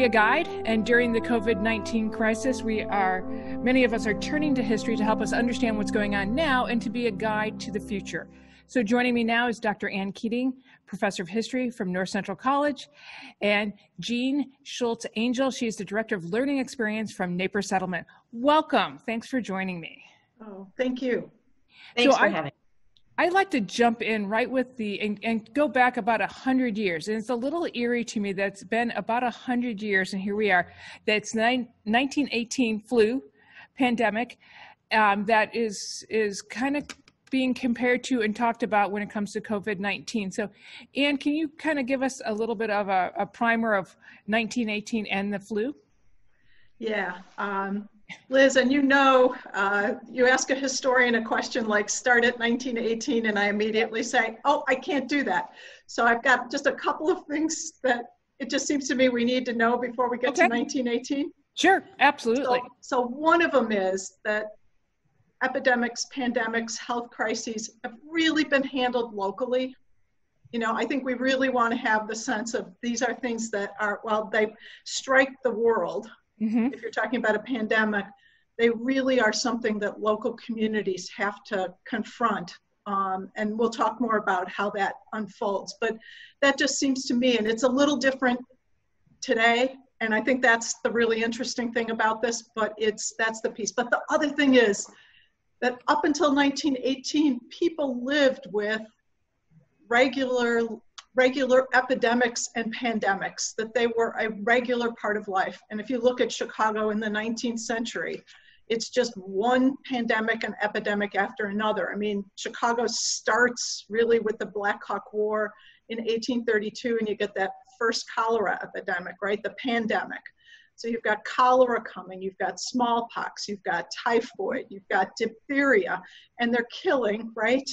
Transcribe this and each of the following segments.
a guide, and during the COVID-19 crisis, many of us are turning to history to help us understand what's going on now and to be a guide to the future. So joining me now is Dr. Ann Keating, Professor of History from North Central College, and Jeanne Schultz Angel. She is the Director of Learning Experience from Naperville Settlement. Welcome. Thanks for joining me. Oh, thank you. Thanks for having me. I'd like to jump in right with and go back about 100 years. And it's a little eerie to me that's been about 100 years, and here we are. That's 1918 flu pandemic that is kind of being compared to and talked about when it comes to COVID-19. So, Ann, can you kind of give us a little bit of a primer of 1918 and the flu? Yeah. Liz, and you ask a historian a question like start at 1918 and I immediately say, oh, I can't do that. So I've got just a couple of things that it just seems to me we need to know before we get to 1918. Sure, absolutely. So one of them is that epidemics, pandemics, health crises have really been handled locally. You know, I think we really want to have the sense of these are things that are, well, they strike the world. Mm-hmm. If you're talking about a pandemic, they really are something that local communities have to confront. And we'll talk more about how that unfolds. But that just seems to me, and it's a little different today. And I think that's the really interesting thing about this, but that's the piece. But the other thing is that up until 1918, people lived with regular epidemics and pandemics, that they were a regular part of life. And if you look at Chicago in the 19th century, it's just one pandemic and epidemic after another. I mean, Chicago starts really with the Black Hawk War in 1832, and you get that first cholera epidemic, right? The pandemic. So you've got cholera coming, you've got smallpox, you've got typhoid, you've got diphtheria, and they're killing, right?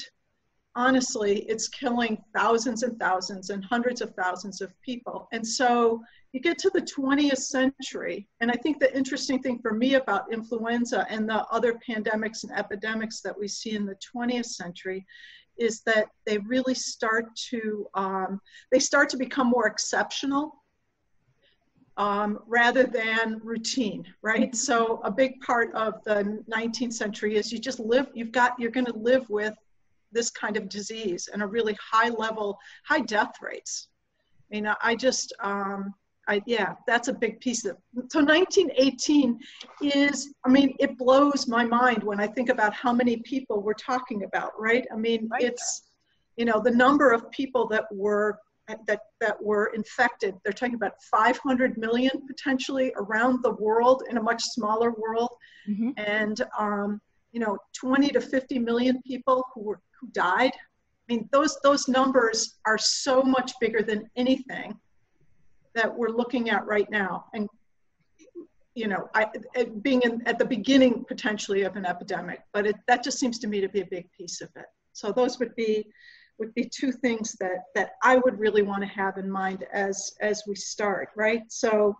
Honestly, it's killing thousands and thousands and hundreds of thousands of people. And so you get to the 20th century, and I think the interesting thing for me about influenza and the other pandemics and epidemics that we see in the 20th century is that they really start to become more exceptional rather than routine, right? So a big part of the 19th century is you're going to live with this kind of disease and a really high death rates. I mean, that's a big piece of it. So 1918 it blows my mind when I think about how many people we're talking about, right? I mean, it's, the number of people that were infected, they're talking about 500 million potentially around the world in a much smaller world. Mm-hmm. And, 20 to 50 million people who died. I mean, those numbers are so much bigger than anything that we're looking at right now. And, being at the beginning potentially of an epidemic, but that just seems to me to be a big piece of it. So those would be two things that I would really want to have in mind as we start, right? So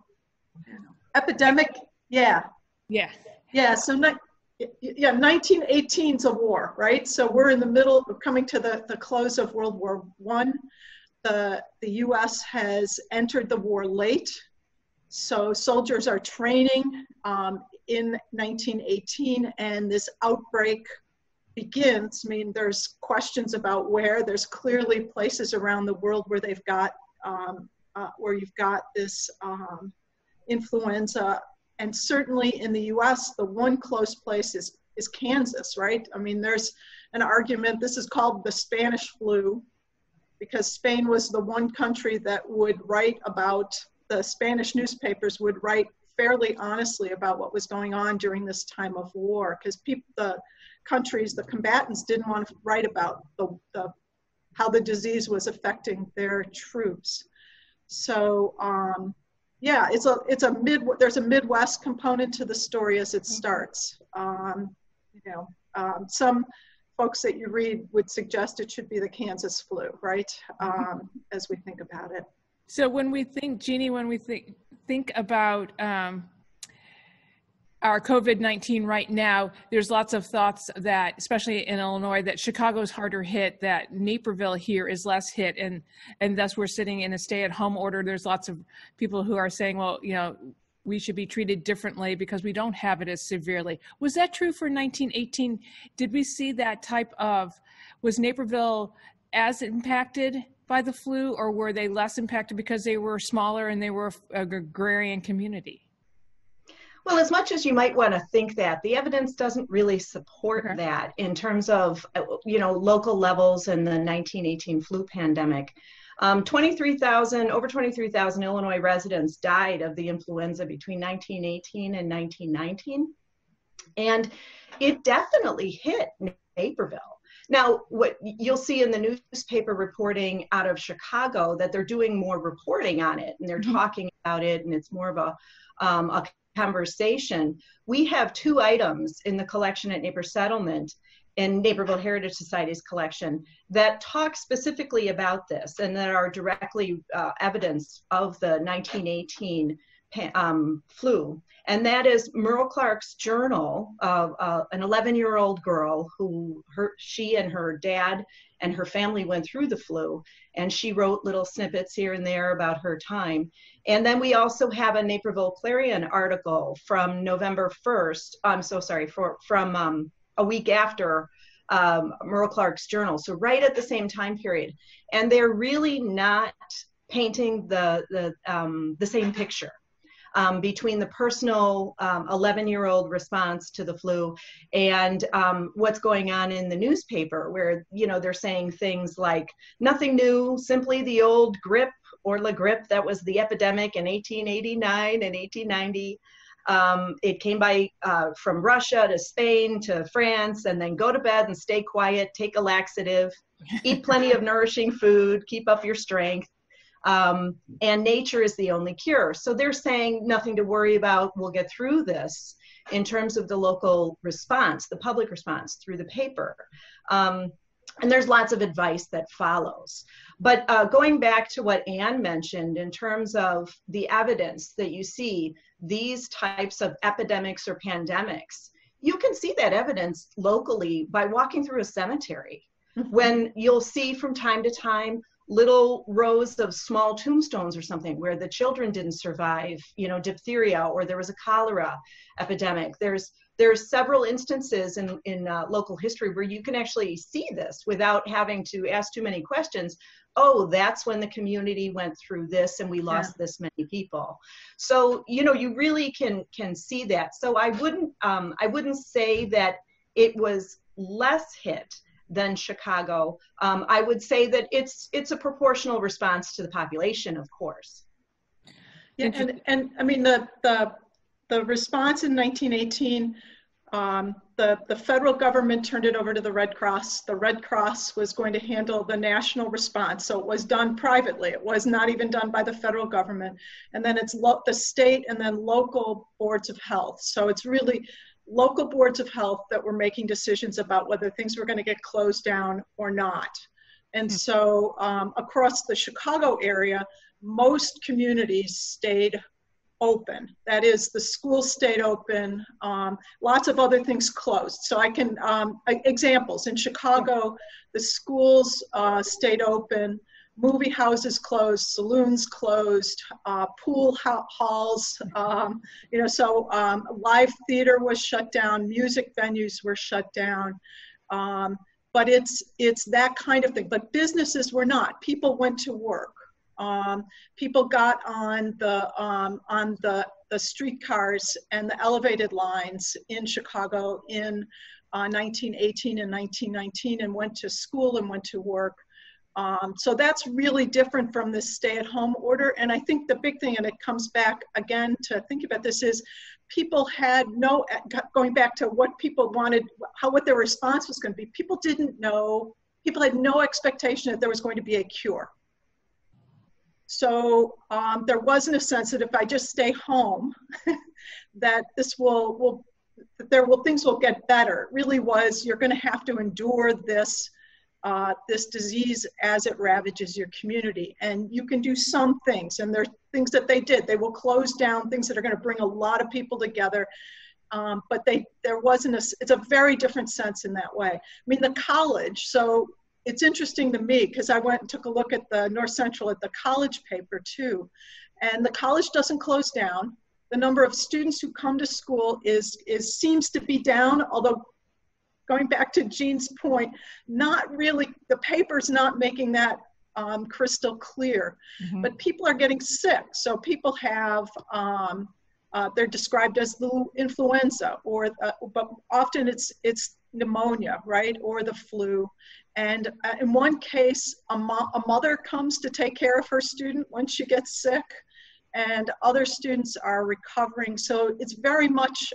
epidemic, yeah. So 1918 is a war, right? So we're in the middle, we're coming to the close of World War I. The U.S. has entered the war late, so soldiers are training in 1918, and this outbreak begins. I mean, there's questions about where. There's clearly places around the world where they've got, where you've got this influenza. And certainly in the US, the one close place is Kansas, right? I mean, there's an argument, this is called the Spanish flu, because Spain was the one country that would write about, the Spanish newspapers would write fairly honestly about what was going on during this time of war, because the combatants didn't want to write about how the disease was affecting their troops. So, there's a Midwest component to the story as it starts. Some folks that you read would suggest it should be the Kansas flu, right? As we think about it. So when we think, Jeanne, think about our COVID-19 right now, there's lots of thoughts that, especially in Illinois, that Chicago's harder hit, that Naperville here is less hit, and thus we're sitting in a stay-at-home order. There's lots of people who are saying, well, you know, we should be treated differently because we don't have it as severely. Was that true for 1918? Did we see that type of, was Naperville as impacted by the flu, or were they less impacted because they were smaller and they were an agrarian community? Well, as much as you might want to think that, the evidence doesn't really support that in terms of, you know, local levels and the 1918 flu pandemic. Over 23,000 Illinois residents died of the influenza between 1918 and 1919. And it definitely hit Naperville. Now, what you'll see in the newspaper reporting out of Chicago, that they're doing more reporting on it, and they're talking about it, and it's more of a conversation. We have 2 items in the collection at Naper Settlement and Naperville Heritage Society's collection that talk specifically about this and that are directly evidence of the 1918 flu. And that is Merle Clark's journal of an 11-year-old girl who she and her dad and her family went through the flu, and she wrote little snippets here and there about her time. And then we also have a Naperville Clarion article from November 1st, I'm so sorry, from a week after Merle Clark's journal, so right at the same time period. And they're really not painting the same picture. Between the personal 11-year-old response to the flu and what's going on in the newspaper, where, you know, they're saying things like nothing new, simply the old grip or la grippe that was the epidemic in 1889 and 1890. It came by from Russia to Spain to France, and then go to bed and stay quiet, take a laxative, eat plenty of nourishing food, keep up your strength. And nature is the only cure. So they're saying nothing to worry about, we'll get through this in terms of the local response, the public response through the paper. And there's lots of advice that follows. But going back to what Anne mentioned in terms of the evidence that you see, these types of epidemics or pandemics, you can see that evidence locally by walking through a cemetery, when you'll see from time to time little rows of small tombstones or something where the children didn't survive, you know, diphtheria, or there was a cholera epidemic. There's several instances in local history where you can actually see this without having to ask too many questions. Oh, that's when the community went through this and we lost this many people. So, you know, you really can see that. So I wouldn't say that it was less hit than Chicago. I would say that it's a proportional response to the population, of course. Yeah, and I mean the response in 1918, the federal government turned it over to the Red Cross. The Red Cross was going to handle the national response, so it was done privately. It was not even done by the federal government. And then it's the state and then local boards of health. So it's really local boards of health that were making decisions about whether things were going to get closed down or not. And so across the Chicago area, most communities stayed open. That is, the schools stayed open. Lots of other things closed. So I can, examples, in Chicago, the schools stayed open. Movie houses closed, saloons closed, pool halls, you know, so live theater was shut down, music venues were shut down. But it's that kind of thing. But businesses were not. People went to work. People got on the streetcars and the elevated lines in Chicago in 1918 and 1919 and went to school and went to work. So that's really different from this stay-at-home order. And I think the big thing, and it comes back again to think about this, is people had going back to what people wanted, what their response was going to be, people didn't know, people had no expectation that there was going to be a cure. So there wasn't a sense that if I just stay home, that this things will get better. It really was, you're going to have to endure this disease as it ravages your community. And you can do some things, and there are things that they did. They will close down things that are going to bring a lot of people together. but there wasn't it's a very different sense in that way. I mean, the college, so it's interesting to me because I went and took a look at the North Central at the college paper too. And the college doesn't close down. The number of students who come to school seems to be down, although going back to Jeanne's point, not really, the paper's not making that crystal clear. Mm-hmm. But people are getting sick. So people have, they're described as the influenza, but often it's pneumonia, right? Or the flu. And in one case, a mother comes to take care of her student when she gets sick, and other students are recovering. So it's very much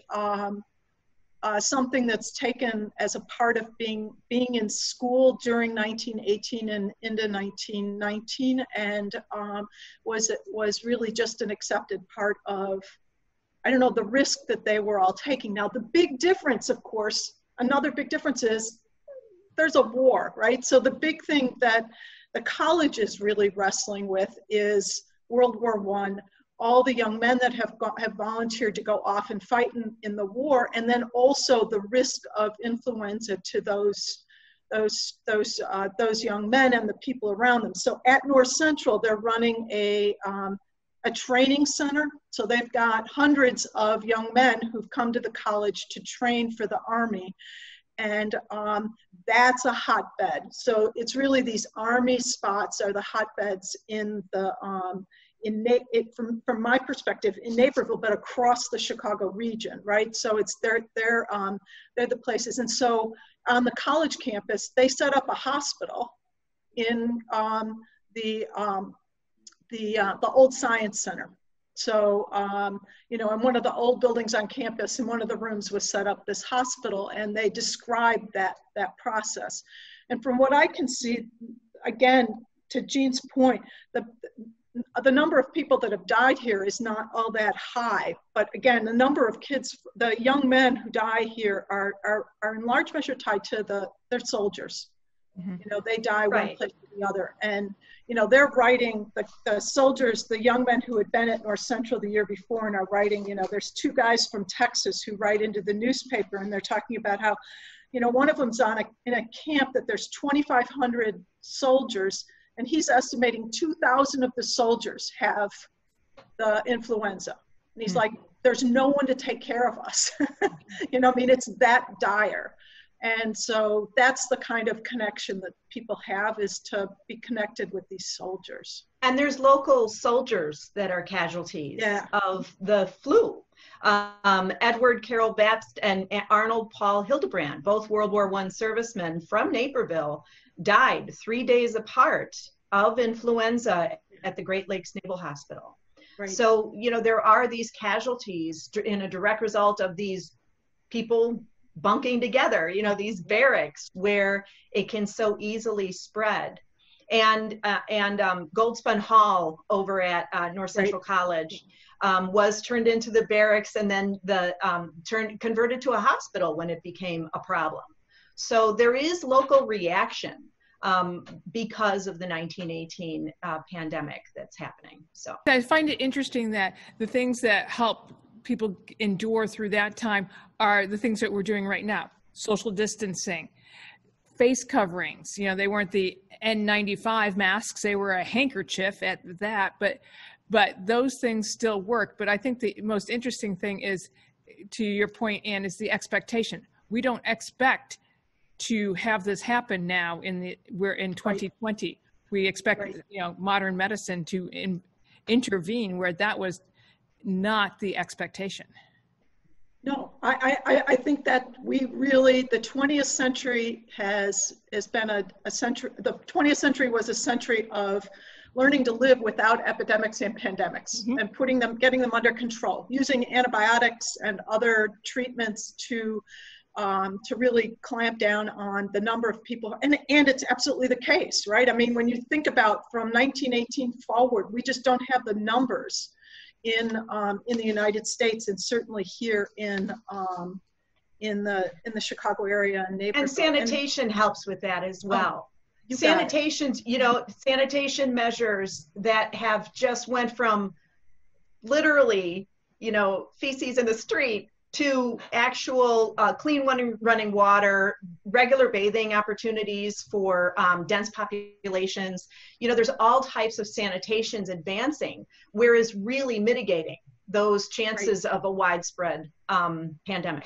something that's taken as a part of being in school during 1918 and into 1919, and was really just an accepted part of, I don't know, the risk that they were all taking. Now, the big difference, of course, another big difference is there's a war, right? So the big thing that the college is really wrestling with is World War I, all the young men that have volunteered to go off and fight in the war, and then also the risk of influenza to those young men and the people around them. So at North Central, they're running a training center. So they've got hundreds of young men who've come to the college to train for the Army. And that's a hotbed. So it's really these Army spots are the hotbeds in the, from my perspective, in Naperville, but across the Chicago region, right? So it's they're the places. And so on the college campus, they set up a hospital in the old Science Center. So, you know, in one of the old buildings on campus, in one of the rooms was set up this hospital, and they described that process. And from what I can see, again, to Jeanne's point, the number of people that have died here is not all that high. But again, the number of kids, the young men who die here are in large measure tied to their soldiers. Mm-hmm. You know, they die one place or the other. And, you know, they're writing, the soldiers, the young men who had been at North Central the year before and are writing, you know, there's two guys from Texas who write into the newspaper, and they're talking about how, you know, one of them's in a camp that there's 2,500 soldiers, and he's estimating 2,000 of the soldiers have the influenza. And he's like, there's no one to take care of us. You know, I mean, it's that dire. And so that's the kind of connection that people have, is to be connected with these soldiers. And there's local soldiers that are casualties of the flu. Edward Carroll Babst and Arnold Paul Hildebrand, both World War I servicemen from Naperville, died 3 days apart of influenza at the Great Lakes Naval Hospital. Right. So, you know, there are these casualties in a direct result of these people bunking together, you know, these barracks where it can so easily spread. And Goldspun Hall over at North Central College was turned into the barracks, and then converted to a hospital when it became a problem. So there is local reaction because of the 1918 pandemic that's happening. So I find it interesting that the things that help people endure through that time are the things that we're doing right now: social distancing, face coverings. You know, they weren't the N95 masks, they were a handkerchief at that, but those things still work. But I think the most interesting thing is, to your point, Anne, is the expectation. We don't expect to have this happen now we're in 2020. We expect, you know, modern medicine to intervene where that was not the expectation. No, I think that we really, the 20th century has been a century. The 20th century was a century of learning to live without epidemics and pandemics, mm-hmm. and getting them under control, using antibiotics and other treatments to really clamp down on the number of people. And it's absolutely the case, right? I mean, when you think about from 1918 forward, we just don't have the numbers in the United States, and certainly here in the Chicago area and Naperville. And sanitation helps with that as well. Sanitation measures that have just went from literally, you know, feces in the street to actual clean running water, regular bathing opportunities for dense populations. There's all types of sanitations advancing, whereas really mitigating those chances of a widespread pandemic.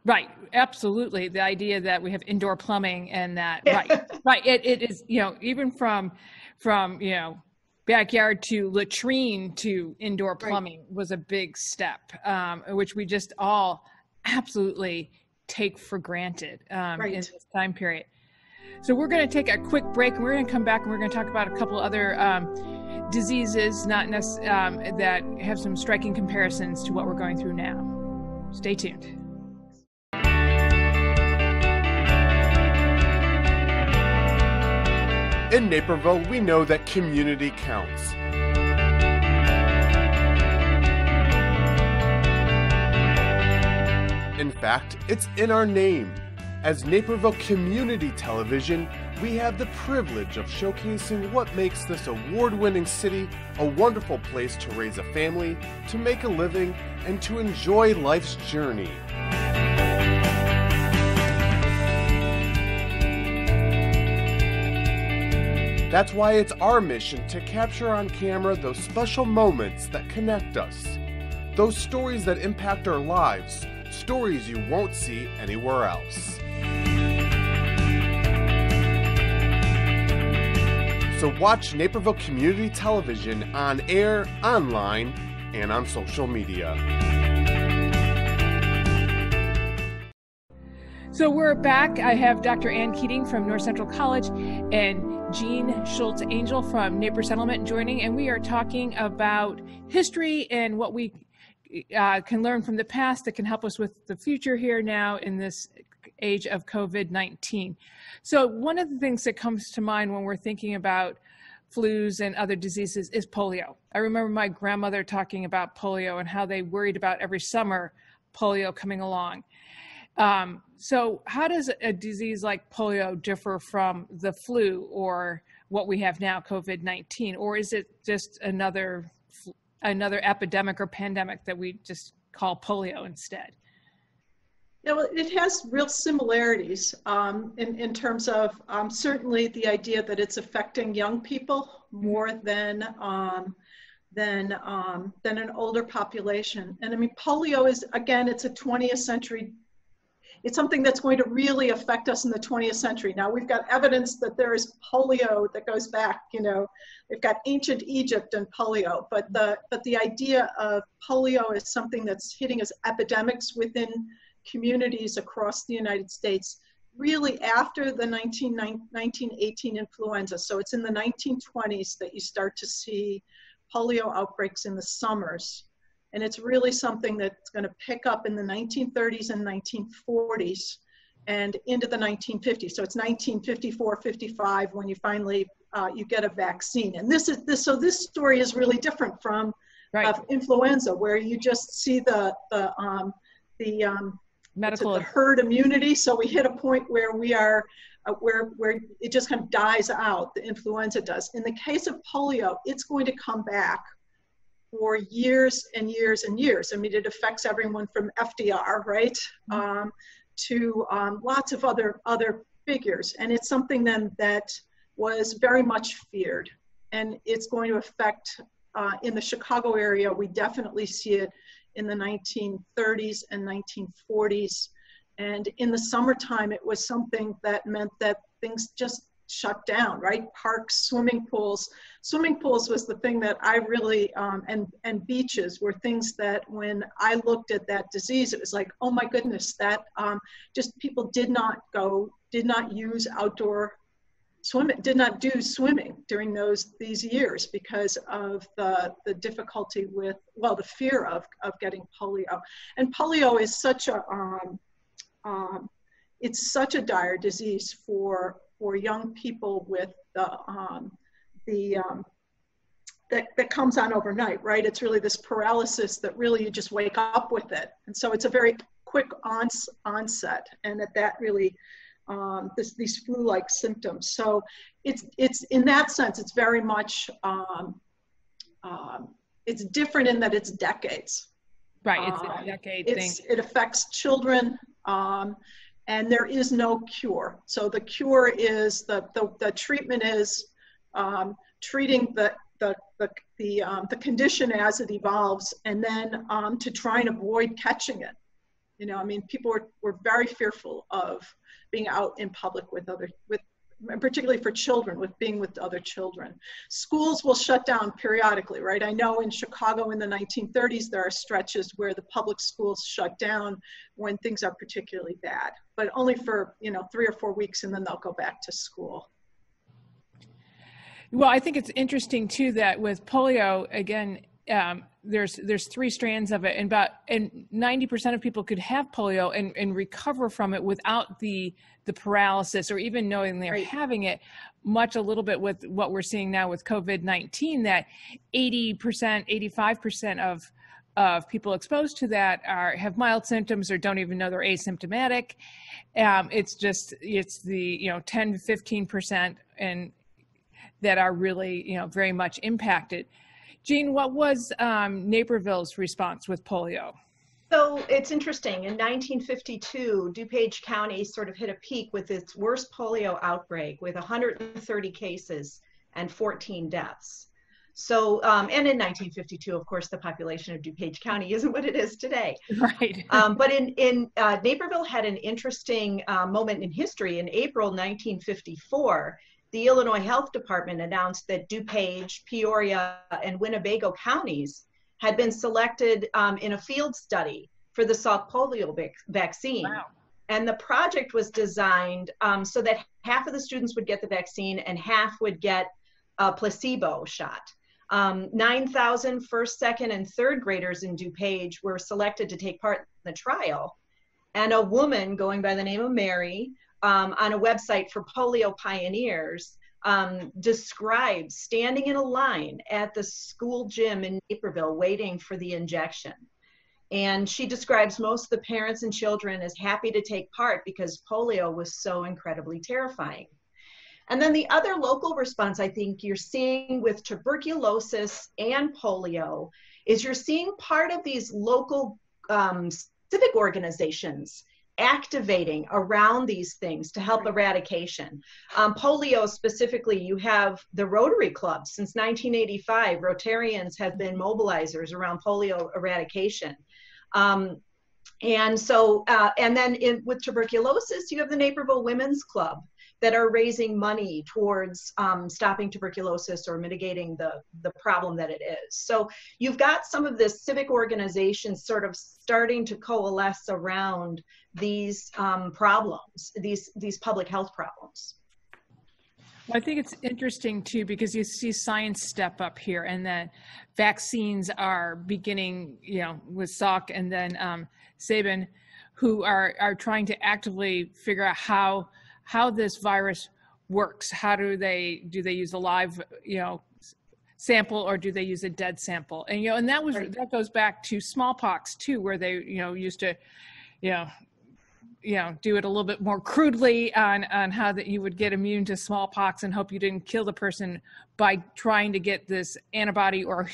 Right, absolutely. The idea that we have indoor plumbing and that, right. It is, even from backyard to latrine to indoor plumbing was a big step, which we just all absolutely take for granted in this time period. So we're going to take a quick break, and we're going to come back and we're going to talk about a couple other diseases, that have some striking comparisons to what we're going through now. Stay tuned. In Naperville, we know that community counts. In fact, it's in our name. As Naperville Community Television, we have the privilege of showcasing what makes this award-winning city a wonderful place to raise a family, to make a living, and to enjoy life's journey. That's why it's our mission to capture on camera those special moments that connect us. Those stories that impact our lives, stories you won't see anywhere else. So watch Naperville Community Television on air, online, and on social media. So we're back. I have Dr. Ann Keating from North Central College and Jeanne Schultz Angel from Naper Settlement joining, and we are talking about history and what we can learn from the past that can help us with the future here now in this age of COVID-19. So one of the things that comes to mind when we're thinking about flus and other diseases is polio. I remember my grandmother talking about polio and how they worried about every summer polio coming along. So how does a disease like polio differ from the flu or what we have now, COVID-19? Or is it just another epidemic or pandemic that we just call polio instead? Yeah, well, it has real similarities in terms of certainly the idea that it's affecting young people more than an older population. And I mean, polio is, again, it's a 20th century. It's something that's going to really affect us in the 20th century. Now, we've got evidence that there is polio that goes back, we've got ancient Egypt and polio, but the idea of polio is something that's hitting as epidemics within communities across the United States, really after the 1918 influenza. So it's in the 1920s that you start to see polio outbreaks in the summers. And it's really something that's going to pick up in the 1930s and 1940s and into the 1950s. So it's 1954, 55 when you finally you get a vaccine. And this story is really different from influenza, where you just see the herd immunity. So we hit a point where we are where it just kind of dies out. The influenza does. In the case of polio, it's going to come back for years and years and years. I mean, it affects everyone from FDR, right, to lots of other figures. And it's something then that was very much feared. And it's going to affect, in the Chicago area, we definitely see it in the 1930s and 1940s. And in the summertime, it was something that meant that things just shut down, right? Parks, swimming pools. Swimming pools was the thing that I really, and beaches were things that when I looked at that disease, it was like, oh my goodness, that just people did not use outdoor swimming, did not do swimming during these years because of the difficulty with, well, the fear of getting polio. And polio is such a, it's such a dire disease for young people with that comes on overnight, right? It's really this paralysis that really you just wake up with it. And so it's a very quick onset, and that really, these flu-like symptoms. So it's in that sense, it's very much, it's different in that it's decades. Right, it's a decade thing. It affects children, and there is no cure. So the cure is the treatment is treating the condition as it evolves, and then to try and avoid catching it. You know, I mean, people were very fearful of being out in public particularly for children, being with other children. Schools will shut down periodically, right? I know in Chicago in the 1930s, there are stretches where the public schools shut down when things are particularly bad, but only for, 3 or 4 weeks, and then they'll go back to school. Well, I think it's interesting too that with polio, again, there's 3 strands of it, and 90% of people could have polio and recover from it without the paralysis or even knowing they're having it. Much a little bit with what we're seeing now with COVID-19, that 80%, 85% of people exposed to that have mild symptoms or don't even know they're asymptomatic. It's the 10 to 15% and that are really very much impacted. Jeanne, what was Naperville's response with polio? So it's interesting. In 1952, DuPage County sort of hit a peak with its worst polio outbreak with 130 cases and 14 deaths. So, and in 1952, of course, the population of DuPage County isn't what it is today. Right. But in Naperville had an interesting moment in history. In April 1954, the Illinois Health Department announced that DuPage, Peoria, and Winnebago counties had been selected in a field study for the Salk polio vaccine. Wow. And the project was designed so that half of the students would get the vaccine and half would get a placebo shot. 9,000 first, second, and third graders in DuPage were selected to take part in the trial. And a woman going by the name of Mary on a website for polio pioneers describes standing in a line at the school gym in Naperville waiting for the injection. And she describes most of the parents and children as happy to take part because polio was so incredibly terrifying. And then the other local response I think you're seeing with tuberculosis and polio is you're seeing part of these local civic organizations activating around these things to help eradication. Polio specifically, you have the Rotary Club. Since 1985, Rotarians have been mobilizers around polio eradication. And then with tuberculosis, you have the Naperville Women's Club that are raising money towards stopping tuberculosis or mitigating the problem that it is. So you've got some of this civic organizations sort of starting to coalesce around these problems, these public health problems. Well, I think it's interesting too, because you see science step up here, and that vaccines are beginning, with Salk and then Sabin, who are trying to actively figure out how this virus works. How do they use a live, sample, or do they use a dead sample? And and that goes back to smallpox too, where they used to, do it a little bit more crudely on how that you would get immune to smallpox and hope you didn't kill the person by trying to get this antibody or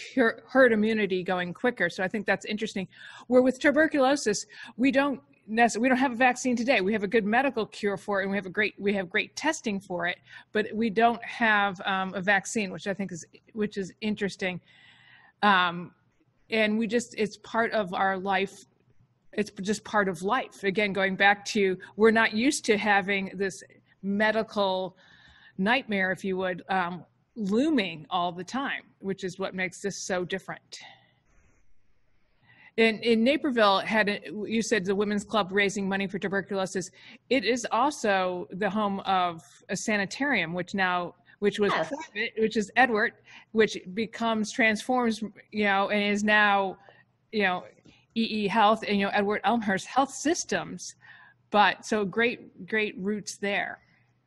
herd immunity going quicker. So I think that's interesting. Where with tuberculosis, we don't have a vaccine today. We have a good medical cure for it, and we have great testing for it, but we don't have a vaccine, which I think is interesting. And it's part of our life. It's just part of life. Again, going back to, we're not used to having this medical nightmare, if you would, looming all the time, which is what makes this so different. In Naperville, you said the Women's Club raising money for tuberculosis. It is also the home of a sanitarium, which was private, which is Edward, which transforms, and is now, EE Health and Edward Elmhurst Health Systems. But so great roots there.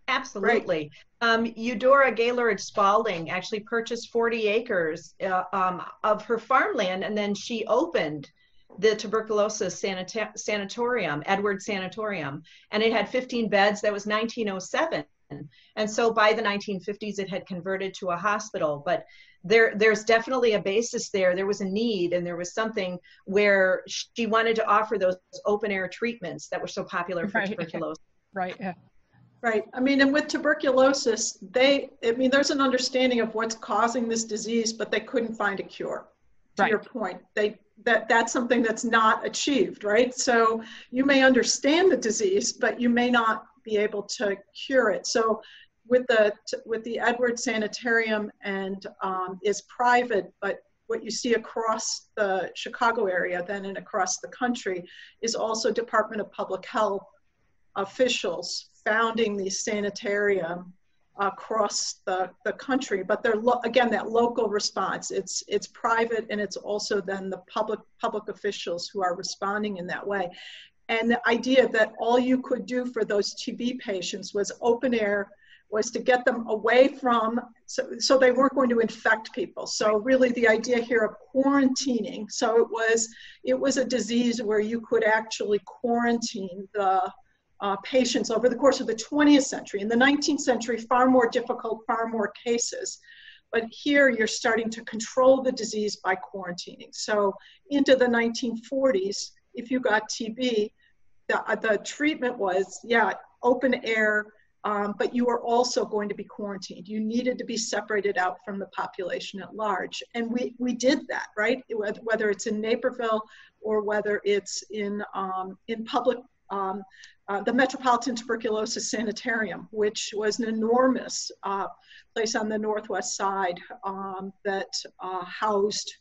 Absolutely. Eudora Gaylord Spalding actually purchased 40 acres of her farmland, and then she opened the Tuberculosis Sanatorium, Edward Sanatorium, and it had 15 beds. That was 1907. And so by the 1950s, it had converted to a hospital. But there's definitely a basis there. There was a need, and there was something where she wanted to offer those open air treatments that were so popular for tuberculosis. Right. Yeah. Right. I mean, and with tuberculosis, there's an understanding of what's causing this disease, but they couldn't find a cure. To your point, that's something that's not achieved, right? So you may understand the disease, but you may not be able to cure it. So with the Edwards Sanitarium and is private, but what you see across the Chicago area then and across the country is also Department of Public Health officials founding these sanitarium across the country, but they're again that local response. It's private, and it's also then the public officials who are responding in that way. And the idea that all you could do for those TB patients was open air, was to get them away from, so they weren't going to infect people. So really the idea here of quarantining. So it was a disease where you could actually quarantine the patients over the course of the 20th century. In the 19th century, far more difficult, far more cases. But here you're starting to control the disease by quarantining. So into the 1940s, if you got TB, the treatment was, open air, but you were also going to be quarantined. You needed to be separated out from the population at large. And we did that, right? Whether it's in Naperville or whether it's in public, the Metropolitan Tuberculosis Sanatorium, which was an enormous place on the Northwest side that housed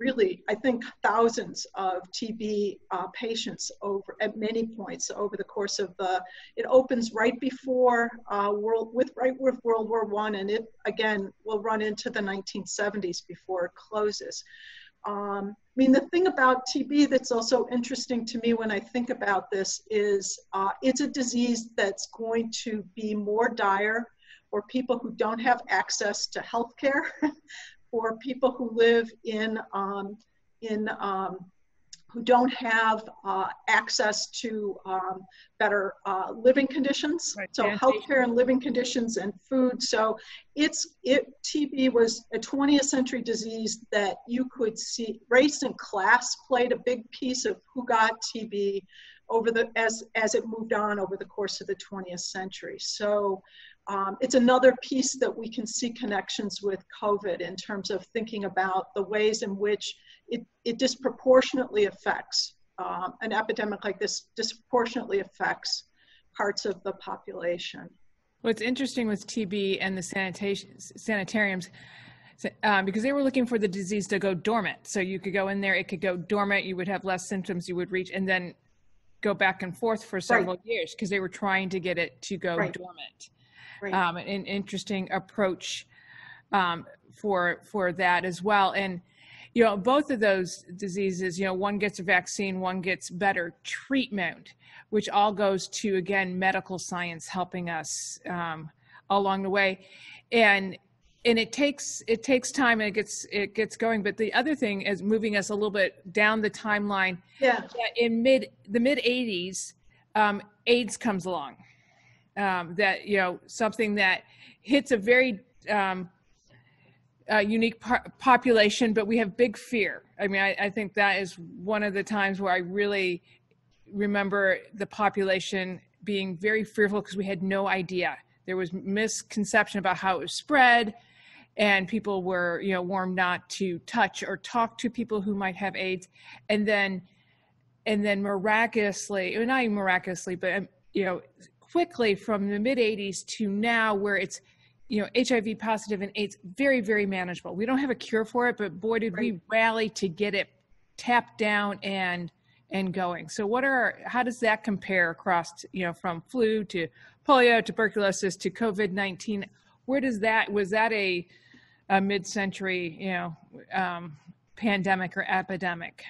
really, I think, thousands of TB patients at many points over the course of it opens right before World War I, and it again will run into the 1970s before it closes. I mean, the thing about TB that's also interesting to me when I think about this is it's a disease that's going to be more dire for people who don't have access to healthcare, for people who live who don't have access to better living conditions. Right. So healthcare and living conditions and food. So TB was a 20th century disease that you could see. Race and class played a big piece of who got TB as it moved on over the course of the 20th century. So it's another piece that we can see connections with COVID in terms of thinking about the ways in which it disproportionately affects, an epidemic like this disproportionately affects parts of the population. What's interesting with TB and the sanitariums, because they were looking for the disease to go dormant. So you could go in there, it could go dormant, you would have less symptoms, you would reach, and then go back and forth for several years because they were trying to get it to go dormant. Right. An interesting approach for that as well. And, both of those diseases, one gets a vaccine, one gets better treatment, which all goes to, again, medical science helping us along the way. And it takes time and it gets going. But the other thing is moving us a little bit down the timeline. Yeah. In the mid 80s, AIDS comes along. Something that hits a very unique population, but we have big fear. I mean, I think that is one of the times where I really remember the population being very fearful because we had no idea. There was misconception about how it was spread, and people were, warned not to touch or talk to people who might have AIDS. And then miraculously, or not even miraculously, but, quickly from the mid 80s to now where it's, HIV positive and AIDS, very, very manageable. We don't have a cure for it, but boy, did we rally to get it tapped down and going. So how does that compare across, from flu to polio, tuberculosis to COVID-19? Was that a mid-century, pandemic or epidemic?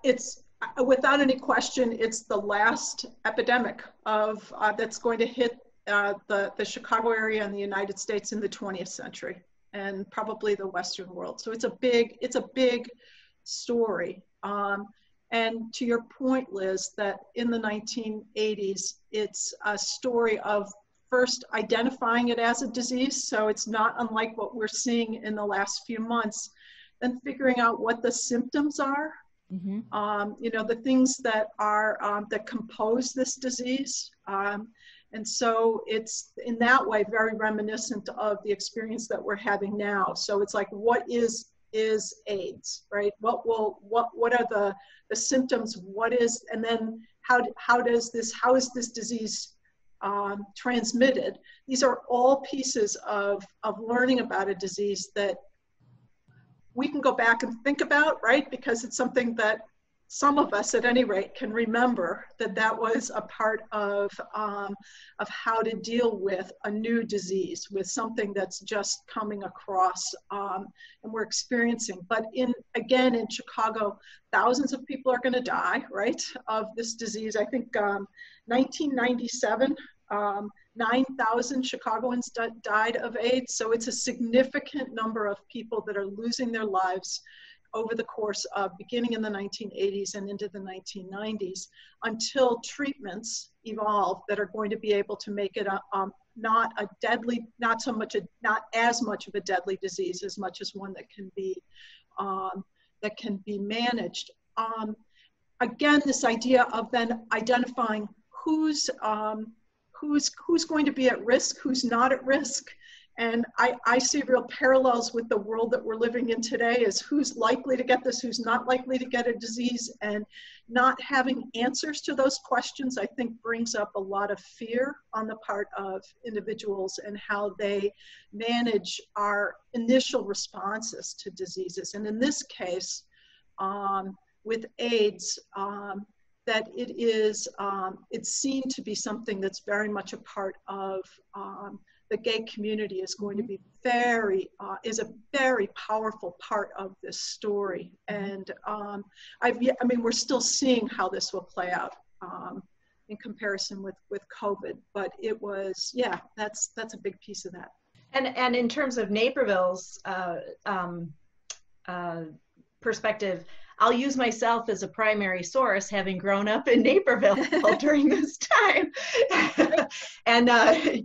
It's without any question, it's the last epidemic of that's going to hit the Chicago area and the United States in the 20th century, and probably the Western world. So it's a big story. And to your point, Liz, that in the 1980s, it's a story of first identifying it as a disease, so it's not unlike what we're seeing in the last few months, then figuring out what the symptoms are, the things that are that compose this disease. And so it's in that way very reminiscent of the experience that we're having now. So it's like, what is AIDS, right? What are the symptoms? What is, and then how is this disease transmitted? These are all pieces of learning about a disease that we can go back and think about, right? Because it's something that some of us, at any rate, can remember that was a part of how to deal with a new disease, with something that's just coming across and we're experiencing. But again, in Chicago, thousands of people are going to die, right, of this disease. I think 1997, 9,000 Chicagoans died of AIDS. So it's a significant number of people that are losing their lives over the course of beginning in the 1980s and into the 1990s, until treatments evolve that are going to be able to make it not as much of a deadly disease, as much as one that can be managed. Again, this idea of then identifying who's going to be at risk, who's not at risk. And I see real parallels with the world that we're living in today, is who's likely to get this, who's not likely to get a disease, and not having answers to those questions, I think, brings up a lot of fear on the part of individuals and how they manage our initial responses to diseases. And in this case, with AIDS, that it's seen to be something that's very much a part of the gay community, is going to be is a very powerful part of this story. And we're still seeing how this will play out in comparison with COVID, but it was, that's a big piece of that. And in terms of Naperville's perspective, I'll use myself as a primary source, having grown up in Naperville during this time. And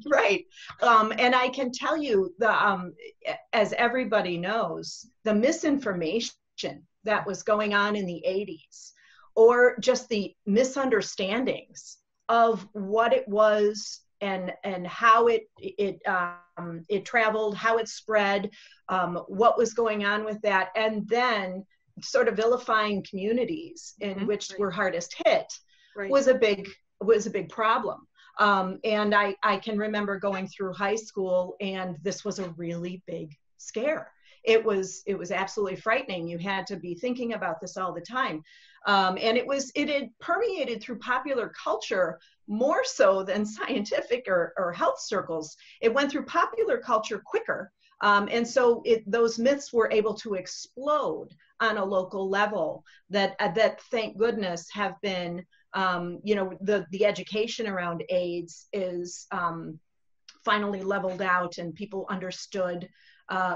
right. And I can tell you, as everybody knows, the misinformation that was going on in the 80s, or just the misunderstandings of what it was and how it traveled, how it spread, what was going on with that, and then sort of vilifying communities in which were hardest hit was a big problem. And I can remember going through high school, and this was a really big scare. It was absolutely frightening. You had to be thinking about this all the time. And it had permeated through popular culture more so than scientific or health circles. It went through popular culture quicker. And so those myths were able to explode on a local level that thank goodness have been, the education around AIDS is finally leveled out, and people understood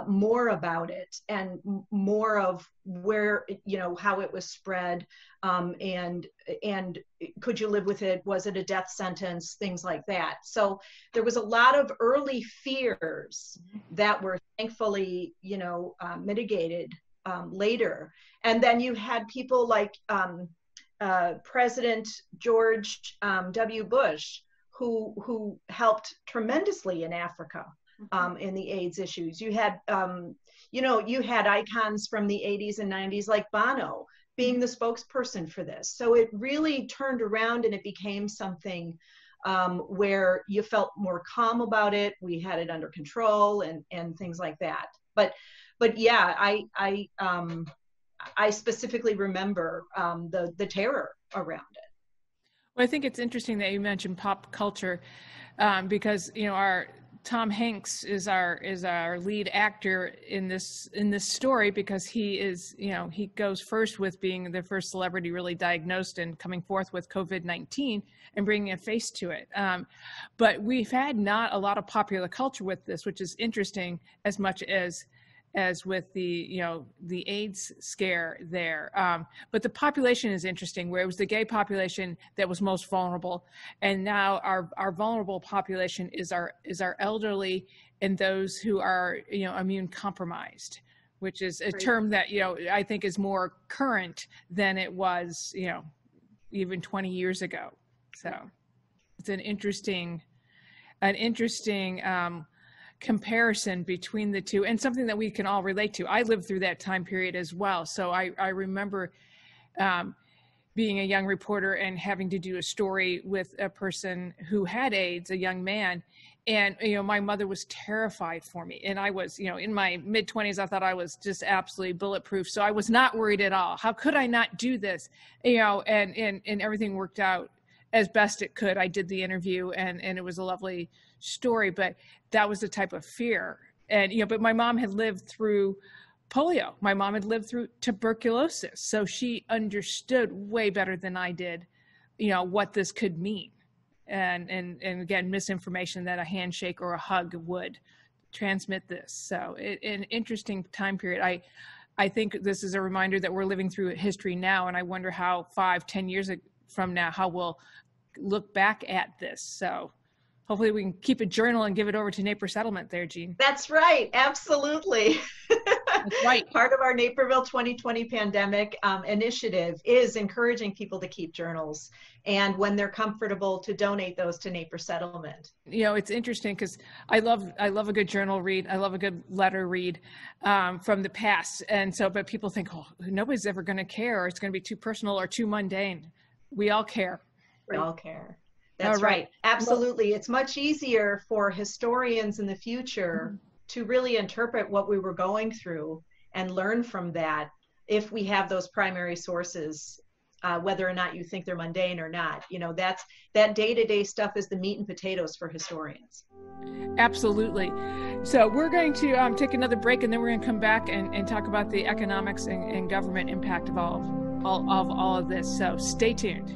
more about it and more of where, how it was spread, and could you live with it? Was it a death sentence? Things like that. So there was a lot of early fears that were thankfully, mitigated later. And then you had people like President George W. Bush, who helped tremendously in Africa. In the AIDS issues. You had, you had icons from the 80s and 90s like Bono being the spokesperson for this. So it really turned around, and it became something where you felt more calm about it. We had it under control and things like that. But yeah, I specifically remember the terror around it. Well, I think it's interesting that you mentioned pop culture because, our Tom Hanks is our lead actor in this story, because he is, he goes first with being the first celebrity really diagnosed and coming forth with COVID-19 and bringing a face to it. But we've had not a lot of popular culture with this, which is interesting, as much as as with the the AIDS scare there. But the population is interesting, where it was the gay population that was most vulnerable, and now our vulnerable population is our elderly and those who are immune compromised, which is a term that I think is more current than it was even 20 years ago. So it's an interesting comparison between the two, and something that we can all relate to. I lived through that time period as well. So I remember being a young reporter and having to do a story with a person who had AIDS, a young man. And, my mother was terrified for me. And I was, in my mid-20s, I thought I was just absolutely bulletproof. So I was not worried at all. How could I not do this? And everything worked out as best it could. I did the interview and it was a lovely story, but that was the type of fear. And, but my mom had lived through polio. My mom had lived through tuberculosis. So she understood way better than I did, what this could mean. And again, misinformation that a handshake or a hug would transmit this. So an interesting time period. I think this is a reminder that we're living through history now. And I wonder how 5-10 years from now, how we'll look back at this. So hopefully we can keep a journal and give it over to Naperville Settlement there, Jeanne. That's right. Absolutely. That's right. Part of our Naperville 2020 pandemic initiative is encouraging people to keep journals, and when they're comfortable, to donate those to Naperville Settlement. It's interesting because I love a good journal read. I love a good letter read from the past. And so, but people think, oh, nobody's ever going to care, or it's going to be too personal or too mundane. We all care. We all care. That's right. Absolutely. It's much easier for historians in the future to really interpret what we were going through and learn from that if we have those primary sources, whether or not you think they're mundane or not. That day-to-day stuff is the meat and potatoes for historians. Absolutely. So we're going to take another break, and then we're going to come back and talk about the economics and government impact of all of this. So stay tuned.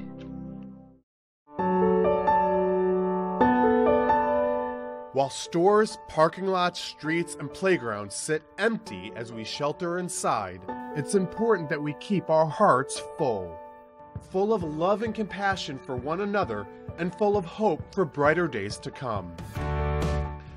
While stores, parking lots, streets, and playgrounds sit empty as we shelter inside, it's important that we keep our hearts full of love and compassion for one another, and full of hope for brighter days to come.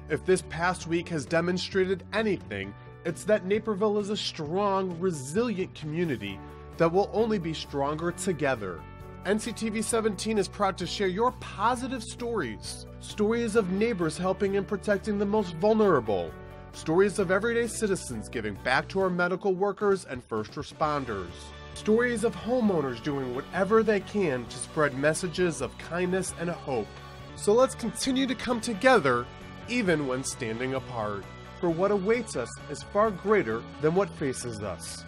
If this past week has demonstrated anything, it's that Naperville is a strong, resilient community that will only be stronger together. NCTV 17 is proud to share your positive stories. Stories of neighbors helping and protecting the most vulnerable. Stories of everyday citizens giving back to our medical workers and first responders. Stories of homeowners doing whatever they can to spread messages of kindness and hope. So let's continue to come together, even when standing apart. For what awaits us is far greater than what faces us.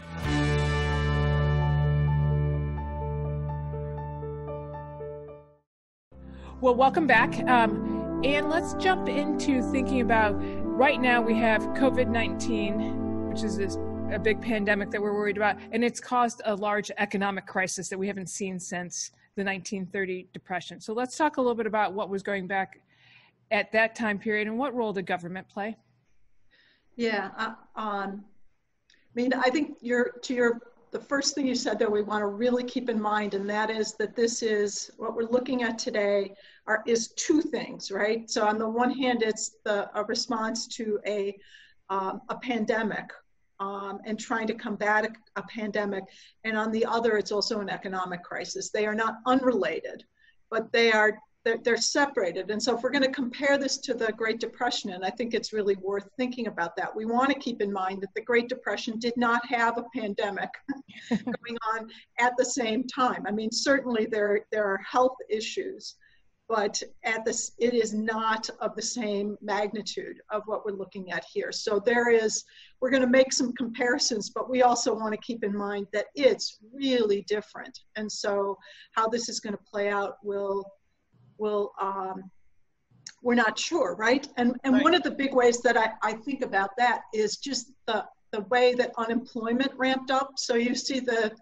Well, welcome back. And let's jump into thinking about, right now we have COVID-19, which is a big pandemic that we're worried about, and it's caused a large economic crisis that we haven't seen since the 1930 Depression. So let's talk a little bit about what was going back at that time period and what role did government play? Yeah, I think the first thing you said that we want to really keep in mind, and that is that this is what we're looking at today is two things, right? So on the one hand, it's a response to a pandemic and trying to combat a pandemic. And on the other, it's also an economic crisis. They are not unrelated, but they're separated. And so if we're going to compare this to the Great Depression, and I think it's really worth thinking about that, we want to keep in mind that the Great Depression did not have a pandemic going on at the same time. I mean, certainly there are health issues, but it is not of the same magnitude of what we're looking at here. So we're going to make some comparisons, but we also want to keep in mind that it's really different. And so how this is going to play out we're not sure, right? And right. One of the big ways that I think about that is just the way that unemployment ramped up. So you see the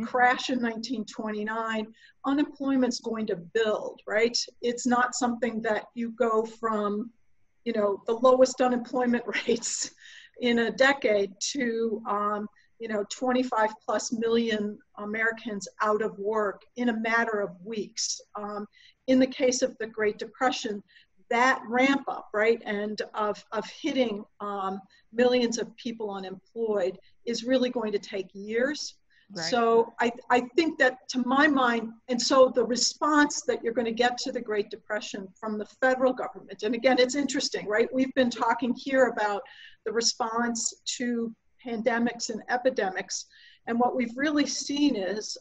crash in 1929, unemployment's going to build, right? It's not something that you go from, the lowest unemployment rates in a decade to 25 plus million Americans out of work in a matter of weeks. In the case of the Great Depression, that ramp up, right, and of hitting millions of people unemployed is really going to take years. Right. So I think that, to my mind, and so the response that you're going to get to the Great Depression from the federal government, and again, it's interesting, right? We've been talking here about the response to pandemics and epidemics, and what we've really seen is,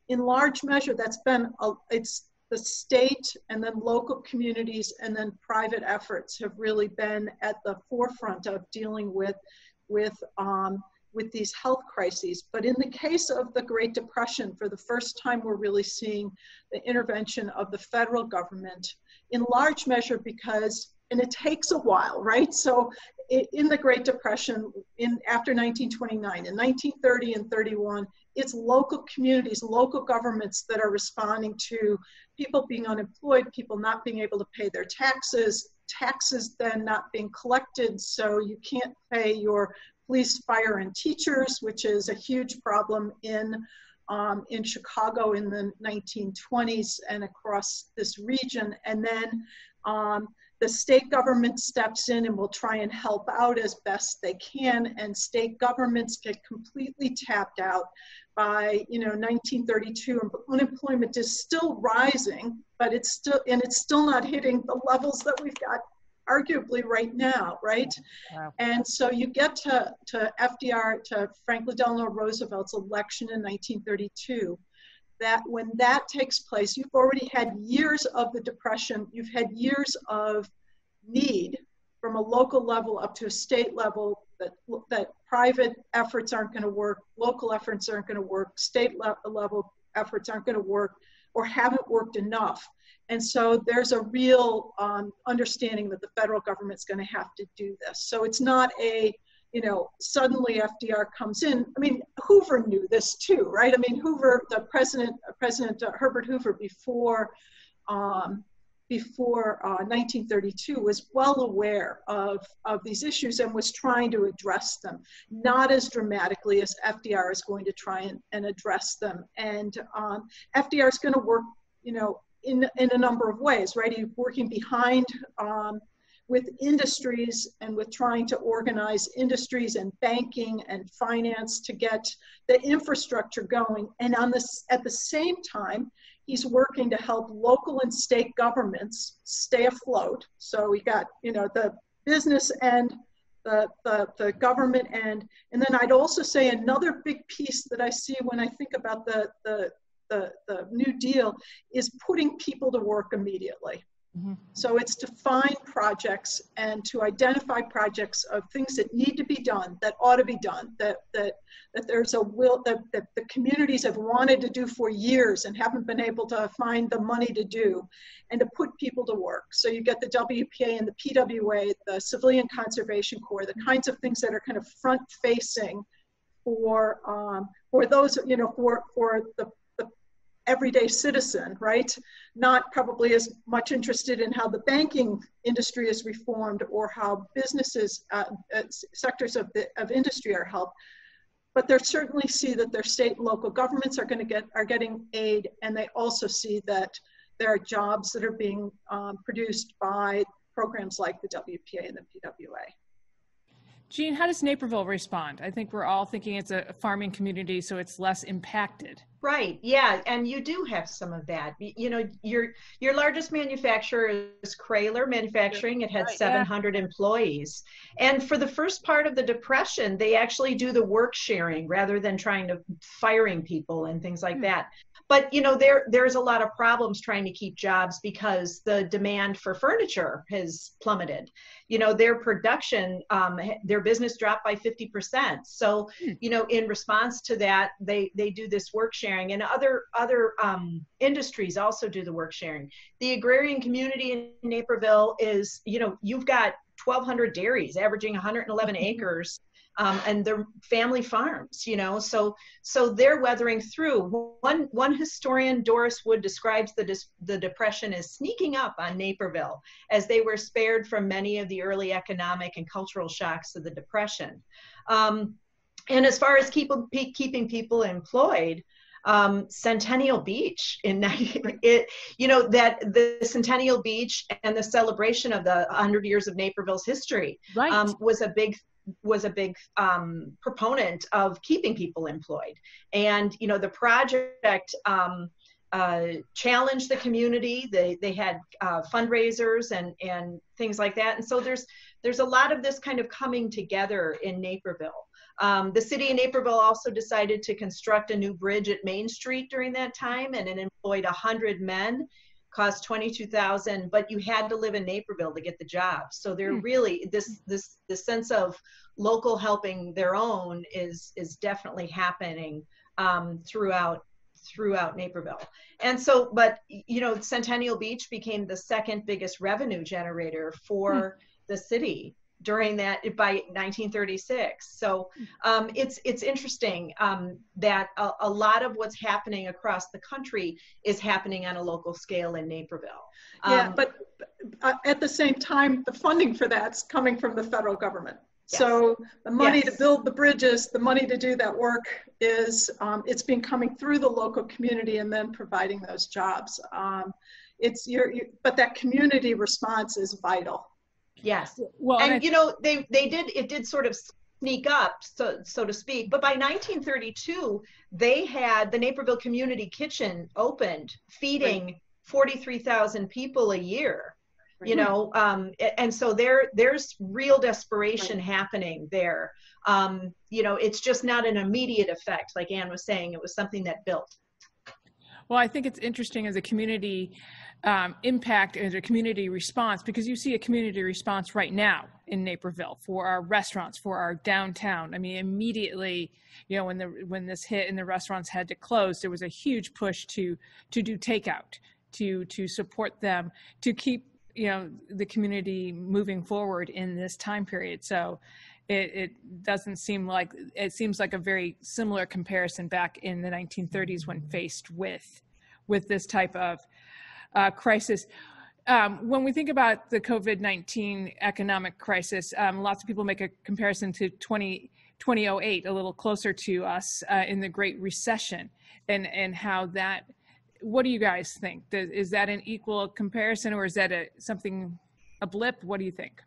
in large measure, that's been, it's the state and then local communities and then private efforts have really been at the forefront of dealing with these health crises. But in the case of the Great Depression, for the first time, we're really seeing the intervention of the federal government, in large measure because, and it takes a while, right? So in the Great Depression, after 1929, in 1930 and 31, it's local communities, local governments that are responding to people being unemployed, people not being able to pay their taxes then not being collected, so you can't pay your police, fire, and teachers, which is a huge problem in Chicago in the 1920s and across this region. And then the state government steps in and will try and help out as best they can, and state governments get completely tapped out by 1932. Unemployment is still rising, but it's still not hitting the levels that we've got arguably right now, right? Wow. And so you get to FDR, to Franklin Delano Roosevelt's election in 1932, that when that takes place, you've already had years of the Depression, you've had years of need from a local level up to a state level, that private efforts aren't going to work, local efforts aren't going to work, state level efforts aren't going to work or haven't worked enough. And so there's a real understanding that the federal government's going to have to do this. So it's not suddenly FDR comes in. I mean, Hoover knew this too, right? I mean, Hoover, President Herbert Hoover, before 1932, was well aware of these issues and was trying to address them, not as dramatically as FDR is going to try and address them. And FDR is going to work, in a number of ways, right? He's working behind with industries and with trying to organize industries and banking and finance to get the infrastructure going. And at the same time, he's working to help local and state governments stay afloat. So we got, the business end, the government end. And then I'd also say another big piece that I see when I think about the New Deal is putting people to work immediately. Mm-hmm. So it's to find projects and to identify projects of things that need to be done, that ought to be done, that there's a will, that the communities have wanted to do for years and haven't been able to find the money to do, and to put people to work. So you get the WPA and the PWA, the Civilian Conservation Corps, the kinds of things that are kind of front-facing for those, for the everyday citizen, right? Not probably as much interested in how the banking industry is reformed or how businesses, sectors of industry are helped, but they certainly see that their state and local governments are getting aid, and they also see that there are jobs that are being produced by programs like the WPA and the PWA. Jeanne, how does Naperville respond? I think we're all thinking it's a farming community, so it's less impacted. Right. Yeah. And you do have some of that. Your largest manufacturer is Kraler Manufacturing. It had 700 employees. And for the first part of the Depression, they actually do the work sharing rather than trying to firing people and things like that. But, there's a lot of problems trying to keep jobs because the demand for furniture has plummeted. Their production, their business dropped by 50%. So, in response to that, they do this work sharing, and other industries also do the work sharing. The agrarian community in Naperville is, you've got 1,200 dairies averaging 111 acres. and they're family farms, so they're weathering through. One historian, Doris Wood, describes the Depression as sneaking up on Naperville, as they were spared from many of the early economic and cultural shocks of the Depression. And as far as keeping people employed, Centennial Beach that the Centennial Beach and the celebration of the 100 years of Naperville's history, right, was a big proponent of keeping people employed. And the project challenged the community. They had fundraisers and things like that. And so there's a lot of this kind of coming together in Naperville. The city of Naperville also decided to construct a new bridge at Main Street during that time, and it employed 100 men, cost $22,000, but you had to live in Naperville to get the job. So they're really, this sense of local helping their own is definitely happening throughout Naperville. And so, but Centennial Beach became the second biggest revenue generator for the city during that, by 1936. So it's interesting that a lot of what's happening across the country is happening on a local scale in Naperville. But at the same time, the funding for that's coming from the federal government. Yes. So the money to build the bridges, the money to do that work is, it's been coming through the local community and then providing those jobs. But that community response is vital. Yes. Well, and it did sort of sneak up, so to speak. But by 1932, they had the Naperville Community Kitchen opened, feeding 43,000 people a year. And so there's real desperation happening there. It's just not an immediate effect, like Anne was saying. It was something that built. Well, I think it's interesting as a community impact and a community response, because you see a community response right now in Naperville for our restaurants, for our downtown. I mean, immediately, when this hit and the restaurants had to close, there was a huge push to do takeout, to support them, to keep the community moving forward in this time period. So it seems like a very similar comparison back in the 1930s when faced with this type of crisis. When we think about the COVID-19 economic crisis, lots of people make a comparison to 2008, a little closer to us in the Great Recession, and how that. What do you guys think? Is that an equal comparison, or is that a blip? What do you think?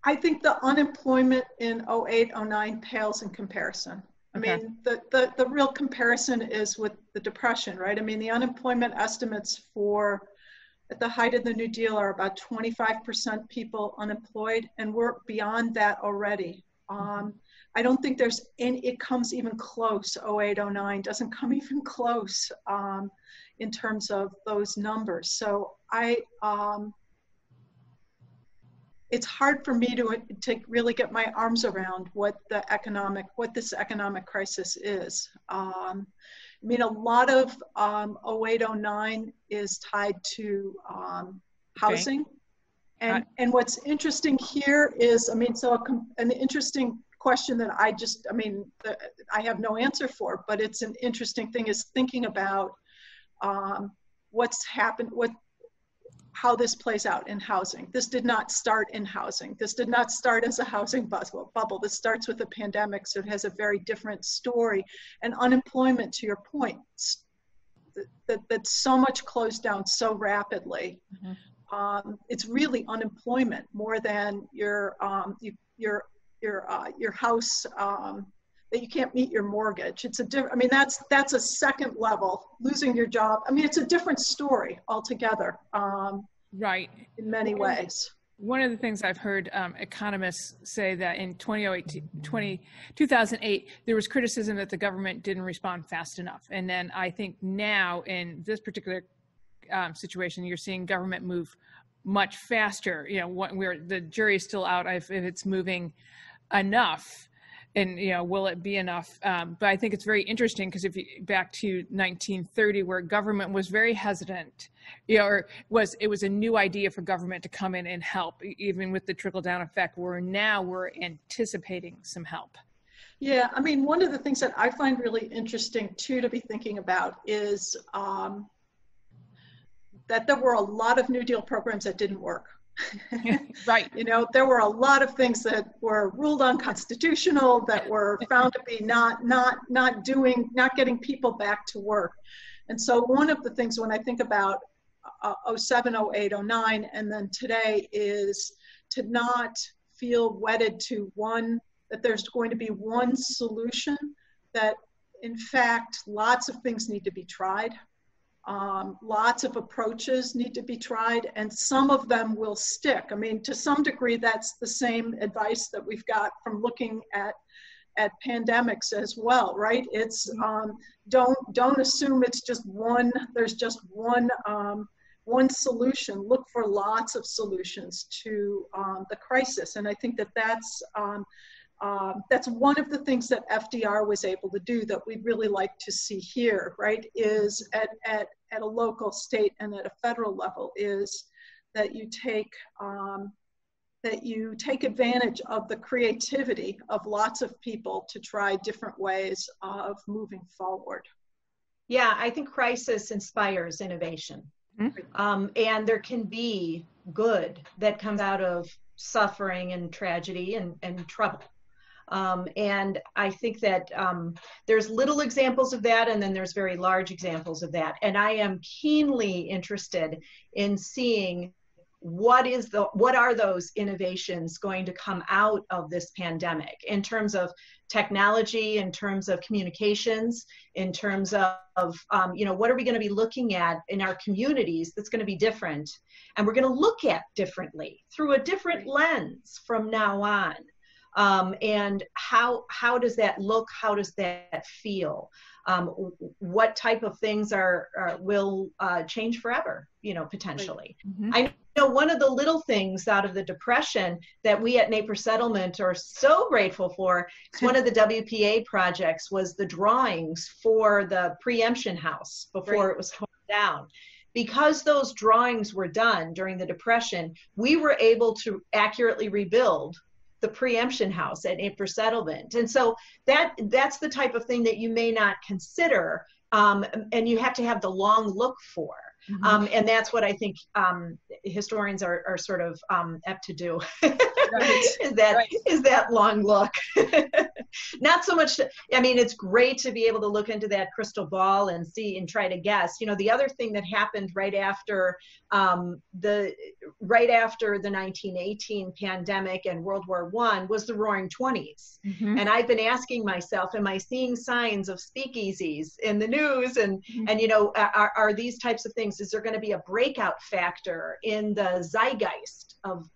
I think the unemployment in 08, 09 pales in comparison. Okay. I mean, the real comparison is with the Depression, right? I mean, the unemployment estimates at the height of the New Deal are about 25% people unemployed, and we're beyond that already. I don't think it comes even close. 08, 09 doesn't come even close in terms of those numbers. So it's hard for me to really get my arms around what this economic crisis is. I mean, a lot of 08, 09 is tied to housing. Okay. And what's interesting here is, an interesting question that I have no answer for, but it's an interesting thing, is thinking about what's happened, how this plays out in housing. This did not start in housing. This did not start as a housing bubble. This starts with a pandemic, so it has a very different story. And unemployment, to your point, that so much closed down so rapidly. Mm-hmm. It's really unemployment more than your house, that you can't meet your mortgage. It's that's a second level, losing your job. I mean, it's a different story altogether. Right. In many ways. One of the things I've heard economists say that in 2008, there was criticism that the government didn't respond fast enough. And then I think now in this particular situation, you're seeing government move much faster, where the jury is still out if it's moving enough. and will it be enough? But I think it's very interesting because if you back to 1930, where government was very hesitant, or it was a new idea for government to come in and help, even with the trickle down effect. Where now we're anticipating some help. Yeah, I mean, one of the things that I find really interesting too to be thinking about is that there were a lot of New Deal programs that didn't work. Right. There were a lot of things that were ruled unconstitutional, that were found to be not getting people back to work. And so one of the things when I think about 07, 08, 09, and then today is to not feel wedded to that there's going to be one solution, that in fact, lots of things need to be tried. Lots of approaches need to be tried, and some of them will stick. I mean, to some degree, that's the same advice that we've got from looking at pandemics as well, right? It's don't assume it's just there's just one solution. Look for lots of solutions to the crisis, and I think that's one of the things that FDR was able to do that we'd really like to see here, right, is at a local, state, and at a federal level, is that you take advantage of the creativity of lots of people to try different ways of moving forward. Yeah, I think crisis inspires innovation. Mm-hmm. And there can be good that comes out of suffering and tragedy and trouble. And I think that there's little examples of that, and then there's very large examples of that. And I am keenly interested in seeing what are those innovations going to come out of this pandemic in terms of technology, in terms of communications, in terms of what are we going to be looking at in our communities that's going to be different, and we're going to look at differently through a different lens from now on. And how does that look? How does that feel? What type of things will change forever, potentially. Mm-hmm. I know one of the little things out of the Depression that we at Naperville Settlement are so grateful for, one of the WPA projects was the drawings for the preemption house before it was torn down. Because those drawings were done during the Depression, we were able to accurately rebuild the preemption house at Naperville Settlement. And so that's the type of thing that you may not consider, and you have to have the long look for. Mm-hmm. And that's what I think historians are sort of apt to do. Is that long look. Not so much, it's great to be able to look into that crystal ball and see and try to guess. The other thing that happened right after the 1918 pandemic and World War I was the Roaring 20s. Mm-hmm. And I've been asking myself, am I seeing signs of speakeasies in the news? And are these types of things, is there going to be a breakout factor in the zeitgeist of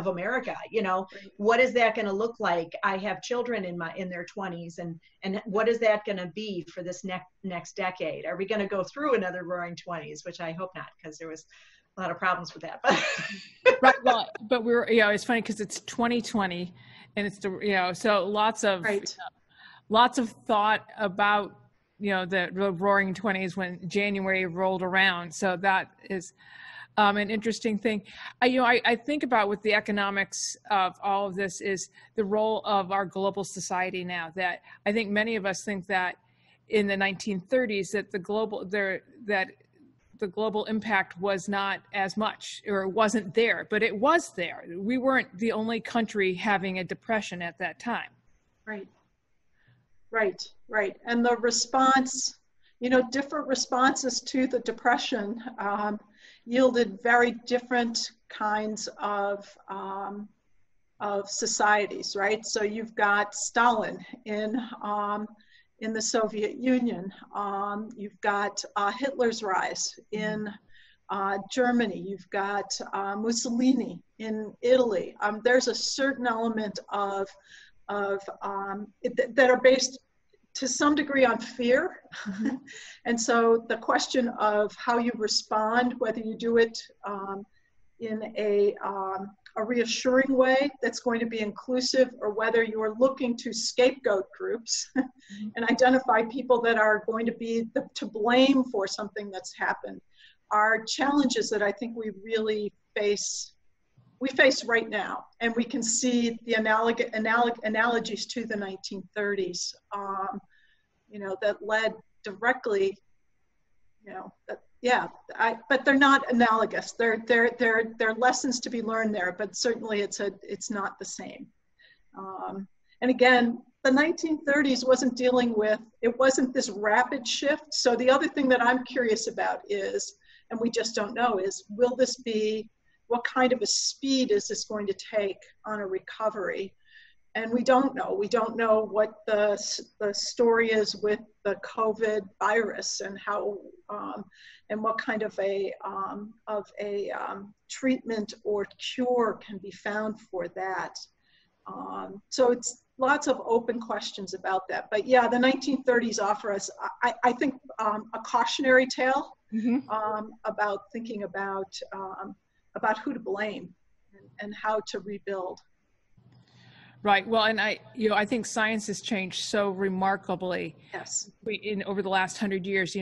America? What is that going to look like? I have children in their 20s, and what is that going to be for this next decade? Are we going to go through another Roaring 20s, which I hope not, because there was a lot of problems with that. Right. Well, but we're it's funny because it's 2020, and it's so lots of thought about the Roaring 20s when January rolled around. So that is an interesting thing. I think about with the economics of all of this is the role of our global society now. That I think many of us think that in the 1930s that the global impact was not as much, or wasn't there, but it was there. We weren't the only country having a depression at that time. Right. And the response, different responses to the Depression yielded very different kinds of societies, right? So you've got Stalin in the Soviet Union. You've got Hitler's rise in Germany. You've got Mussolini in Italy. There's a certain element of that are based to some degree on fear. Mm-hmm. And so the question of how you respond, whether you do it in a a reassuring way that's going to be inclusive, or whether you're looking to scapegoat groups and identify people that are going to be to blame for something that's happened, are challenges that I think we really face right now. And we can see the analogies to the 1930s, that led directly, but they're not analogous. They're lessons to be learned there, but certainly it's not the same. And again, the 1930s wasn't it wasn't this rapid shift. So the other thing that I'm curious about is, and we just don't know, is what kind of a speed is this going to take on a recovery? And we don't know. We don't know what the story is with the COVID virus, and how and what kind of a treatment or cure can be found for that. So it's lots of open questions about that. But yeah, the 1930s offer us, I think, a cautionary tale about thinking about who to blame and how to rebuild. Right. Well, and I think science has changed so remarkably. Yes. Over the last 100 years,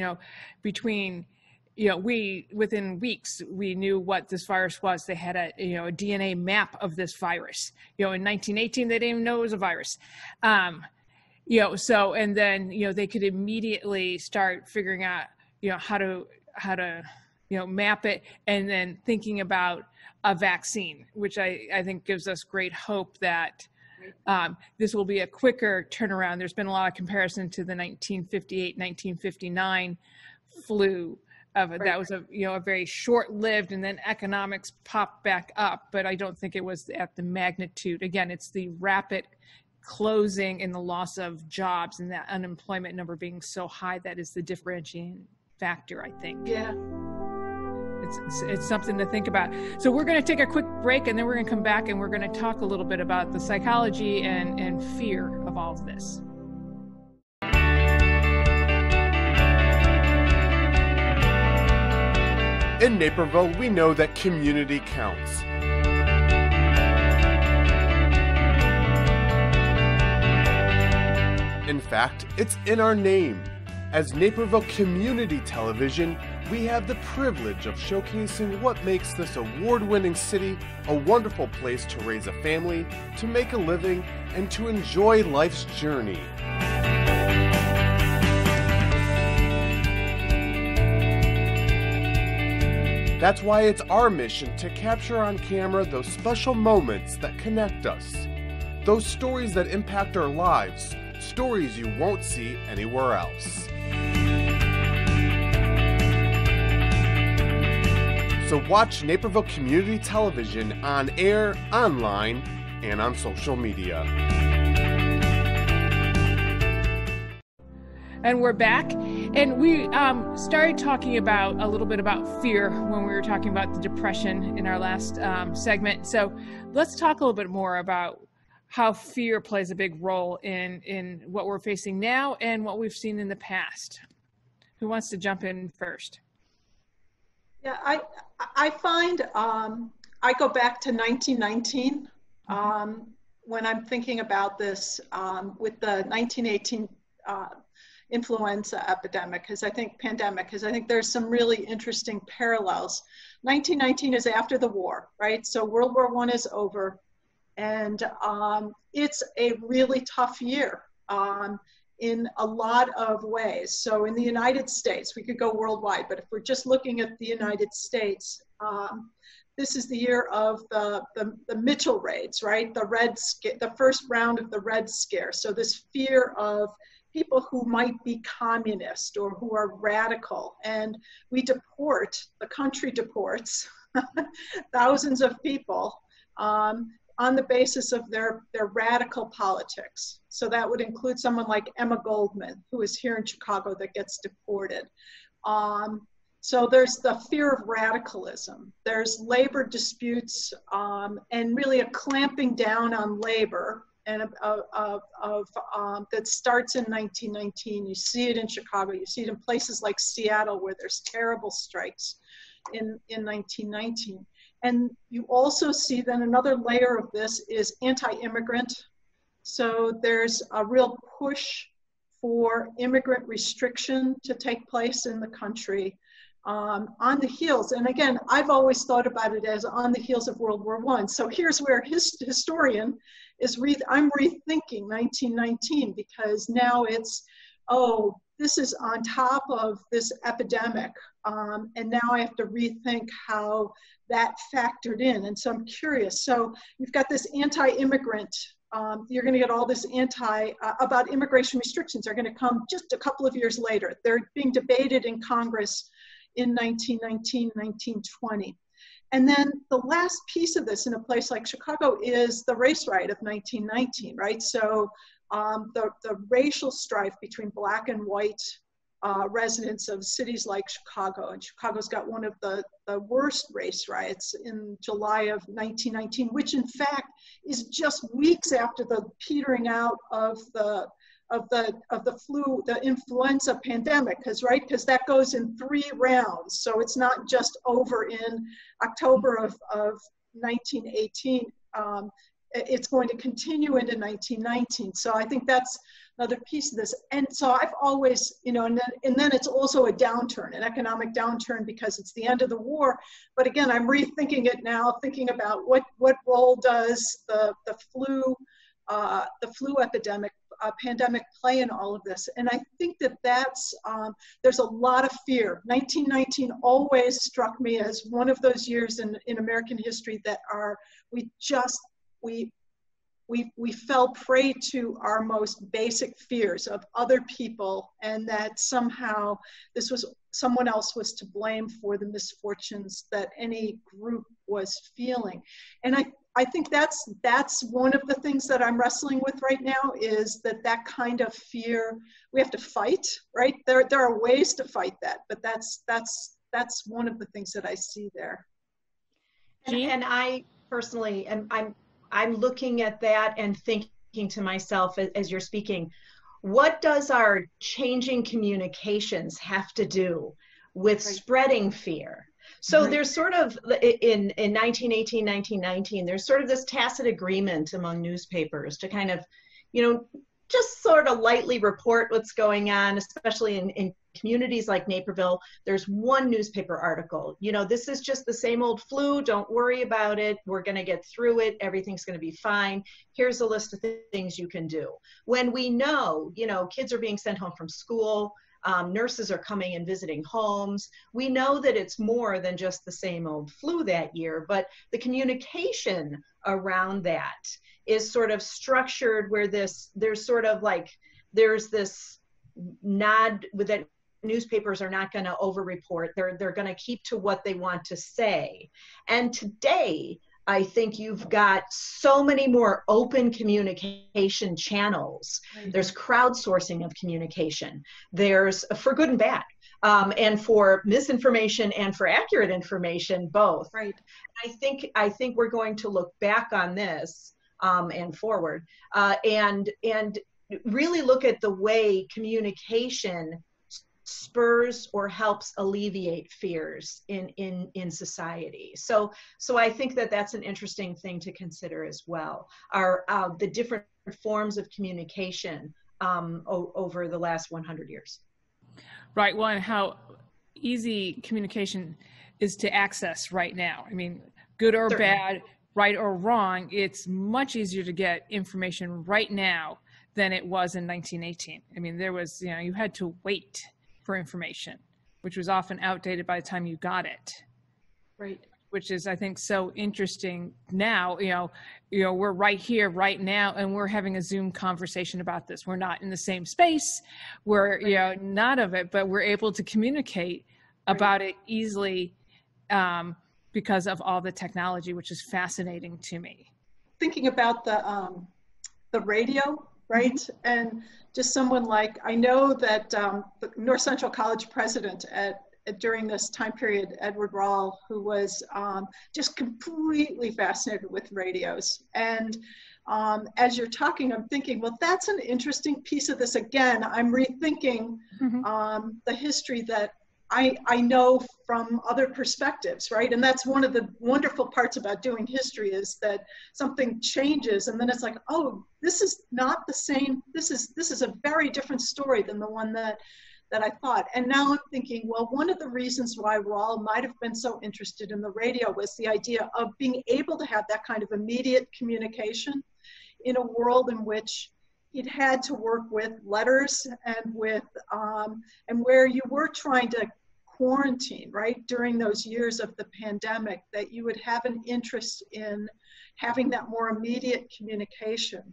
between, within weeks, we knew what this virus was. They had a DNA map of this virus. In 1918, they didn't even know it was a virus. So, and then, they could immediately start figuring out, how to map it, and then thinking about a vaccine, which I think gives us great hope that this will be a quicker turnaround. There's been a lot of comparison to the 1958, 1959 flu. That was a very short-lived, and then economics popped back up, but I don't think it was at the magnitude. Again, it's the rapid closing and the loss of jobs and that unemployment number being so high that is the differentiating factor, I think. Yeah. It's something to think about. So we're going to take a quick break, and then we're going to come back and we're going to talk a little bit about the psychology and fear of all of this. In Naperville, we know that community counts. In fact, it's in our name. As Naperville Community Television, we have the privilege of showcasing what makes this award-winning city a wonderful place to raise a family, to make a living, and to enjoy life's journey. That's why it's our mission to capture on camera those special moments that connect us, those stories that impact our lives, stories you won't see anywhere else. So watch Naperville Community Television on air, online, and on social media. And we're back, and we started talking a little bit about fear when we were talking about the depression in our last segment. So let's talk a little bit more about how fear plays a big role in what we're facing now and what we've seen in the past. Who wants to jump in first? Yeah, I find I go back to 1919 when I'm thinking about this with the 1918 influenza epidemic, because I think there's some really interesting parallels. 1919 is after the war, right? So World War I is over, and it's a really tough year in a lot of ways. So in the United States, we could go worldwide, but if we're just looking at the United States, this is the year of the Mitchell raids, right? The first round of the Red Scare. So this fear of people who might be communist or who are radical, and the country deports thousands of people on the basis of their radical politics. So that would include someone like Emma Goldman, who is here in Chicago, that gets deported. So there's the fear of radicalism. There's labor disputes and really a clamping down on labor, and that starts in 1919. You see it in Chicago. You see it in places like Seattle, where there's terrible strikes in 1919. And you also see then another layer of this is anti-immigrant. So there's a real push for immigrant restriction to take place in the country on the heels. And again, I've always thought about it as on the heels of World War I. So here's where historian is, I'm rethinking 1919, because now it's, oh, this is on top of this epidemic. And now I have to rethink how that factored in. And so I'm curious. So you've got this anti-immigrant, you're going to get all this about immigration restrictions are going to come just a couple of years later. They're being debated in Congress in 1919, 1920. And then the last piece of this in a place like Chicago is the race riot of 1919, right? So the racial strife between Black and white residents of cities like Chicago. And Chicago's got one of the worst race riots in July of 1919, which in fact is just weeks after the petering out of the flu, the influenza pandemic, because that goes in 3 rounds. So it's not just over in October of 1918. It's going to continue into 1919. So I think that's another piece of this. And so I've always, and then it's also a downturn, an economic downturn, because it's the end of the war. But again, I'm rethinking it now, thinking about what role does the flu epidemic, pandemic play in all of this. And I think that's, there's a lot of fear. 1919 always struck me as one of those years in American history that we fell prey to our most basic fears of other people, and that somehow someone else was to blame for the misfortunes that any group was feeling. And I think that's one of the things that I'm wrestling with right now, is that kind of fear we have to fight, right? There are ways to fight that, but that's one of the things that I see there. And I personally, I'm looking at that and thinking to myself as you're speaking, what does our changing communications have to do with spreading fear? So there's sort of, in 1918, 1919, there's sort of this tacit agreement among newspapers to kind of, just sort of lightly report what's going on, especially in communities like Naperville. There's one newspaper article, this is just the same old flu, don't worry about it, we're going to get through it, everything's going to be fine, here's a list of things you can do. When we know, kids are being sent home from school, nurses are coming and visiting homes, we know that it's more than just the same old flu that year, but the communication around that is sort of structured where there's this nod with that newspapers are not going to over-report. They're going to keep to what they want to say. And today, I think you've got so many more open communication channels. There's crowdsourcing of communication. There's for good and bad, and for misinformation and for accurate information, both. Right. I think we're going to look back on this and forward, and really look at the way communication spurs or helps alleviate fears in society. So I think that's an interesting thing to consider as well. The different forms of communication over the last 100 years. Right. Well, and how easy communication is to access right now. I mean, good or Certainly. bad, right or wrong, it's much easier to get information right now than it was in 1918. I mean, there was, you had to wait for information, which was often outdated by the time you got it. Right. Which is, I think, so interesting now. We're right here, right now, and we're having a Zoom conversation about this. We're not in the same space. We're, not of it, but we're able to communicate about it easily because of all the technology, which is fascinating to me. Thinking about the radio, right? And just someone like, I know that the North Central College president during this time period, Edward Rawl, who was just completely fascinated with radios. And as you're talking, I'm thinking, well, that's an interesting piece of this. Again, I'm rethinking the history that I know from other perspectives, right? And that's one of the wonderful parts about doing history, is that something changes and then it's like, oh, this is not the same. This is a very different story than the one that I thought. And now I'm thinking, well, one of the reasons why Raul might have been so interested in the radio was the idea of being able to have that kind of immediate communication in a world in which he'd had to work with letters and with, and where you were trying to quarantine, right, during those years of the pandemic, that you would have an interest in having that more immediate communication.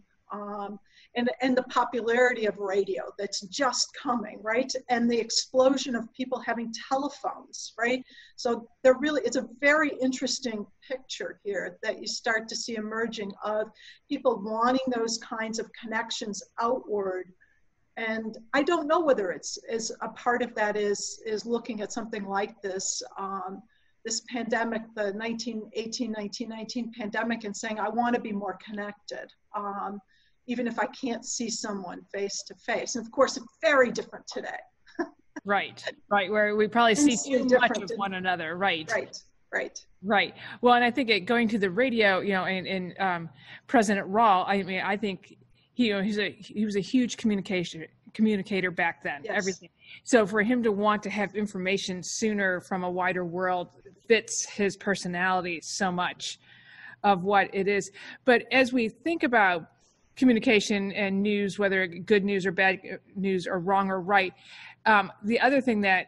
And the popularity of radio that's just coming, right? And the explosion of people having telephones, right? So it's a very interesting picture here that you start to see emerging of people wanting those kinds of connections outward. And I don't know whether it's as a part of that is looking at something like this, this pandemic, the 1918-1919 pandemic, and saying, I want to be more connected. Even if I can't see someone face to face. And of course, it's very different today. Right, where we probably see too much of one another, right. Well, and I think going to the radio, and President Raul, I mean, I think he was a huge communicator back then, yes. Everything. So for him to want to have information sooner from a wider world fits his personality so much of what it is. But as we think about communication and news, whether good news or bad news or wrong or right. The other thing that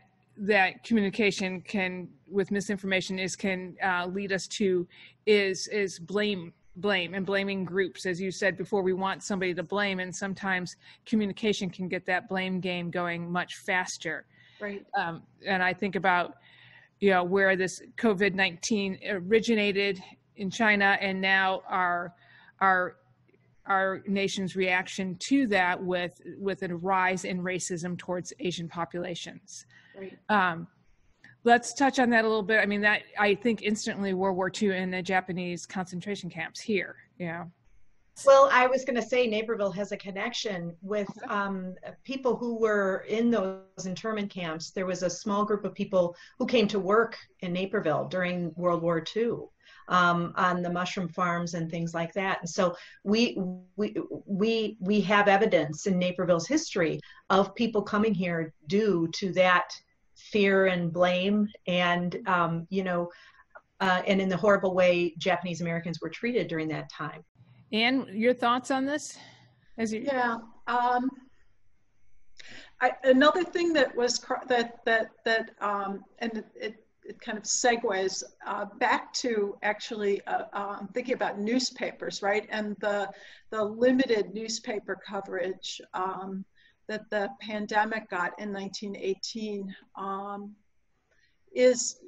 communication can, with misinformation, can lead us to is blame and blaming groups. As you said before, we want somebody to blame, and sometimes communication can get that blame game going much faster. Right. And I think about, where this COVID-19 originated in China, and now our nation's reaction to that with a rise in racism towards Asian populations. Right. Let's touch on that a little bit. I mean, that I think instantly World War II and the Japanese concentration camps here. Well, I was going to say Naperville has a connection with people who were in those internment camps. There was a small group of people who came to work in Naperville during World War II. On the mushroom farms and things like that. And so we have evidence in Naperville's history of people coming here due to that fear and blame, and and in the horrible way Japanese Americans were treated during that time. Anne, your thoughts on this? Another thing that was and it kind of segues back to actually thinking about newspapers, right? And the limited newspaper coverage that the pandemic got in 1918 is,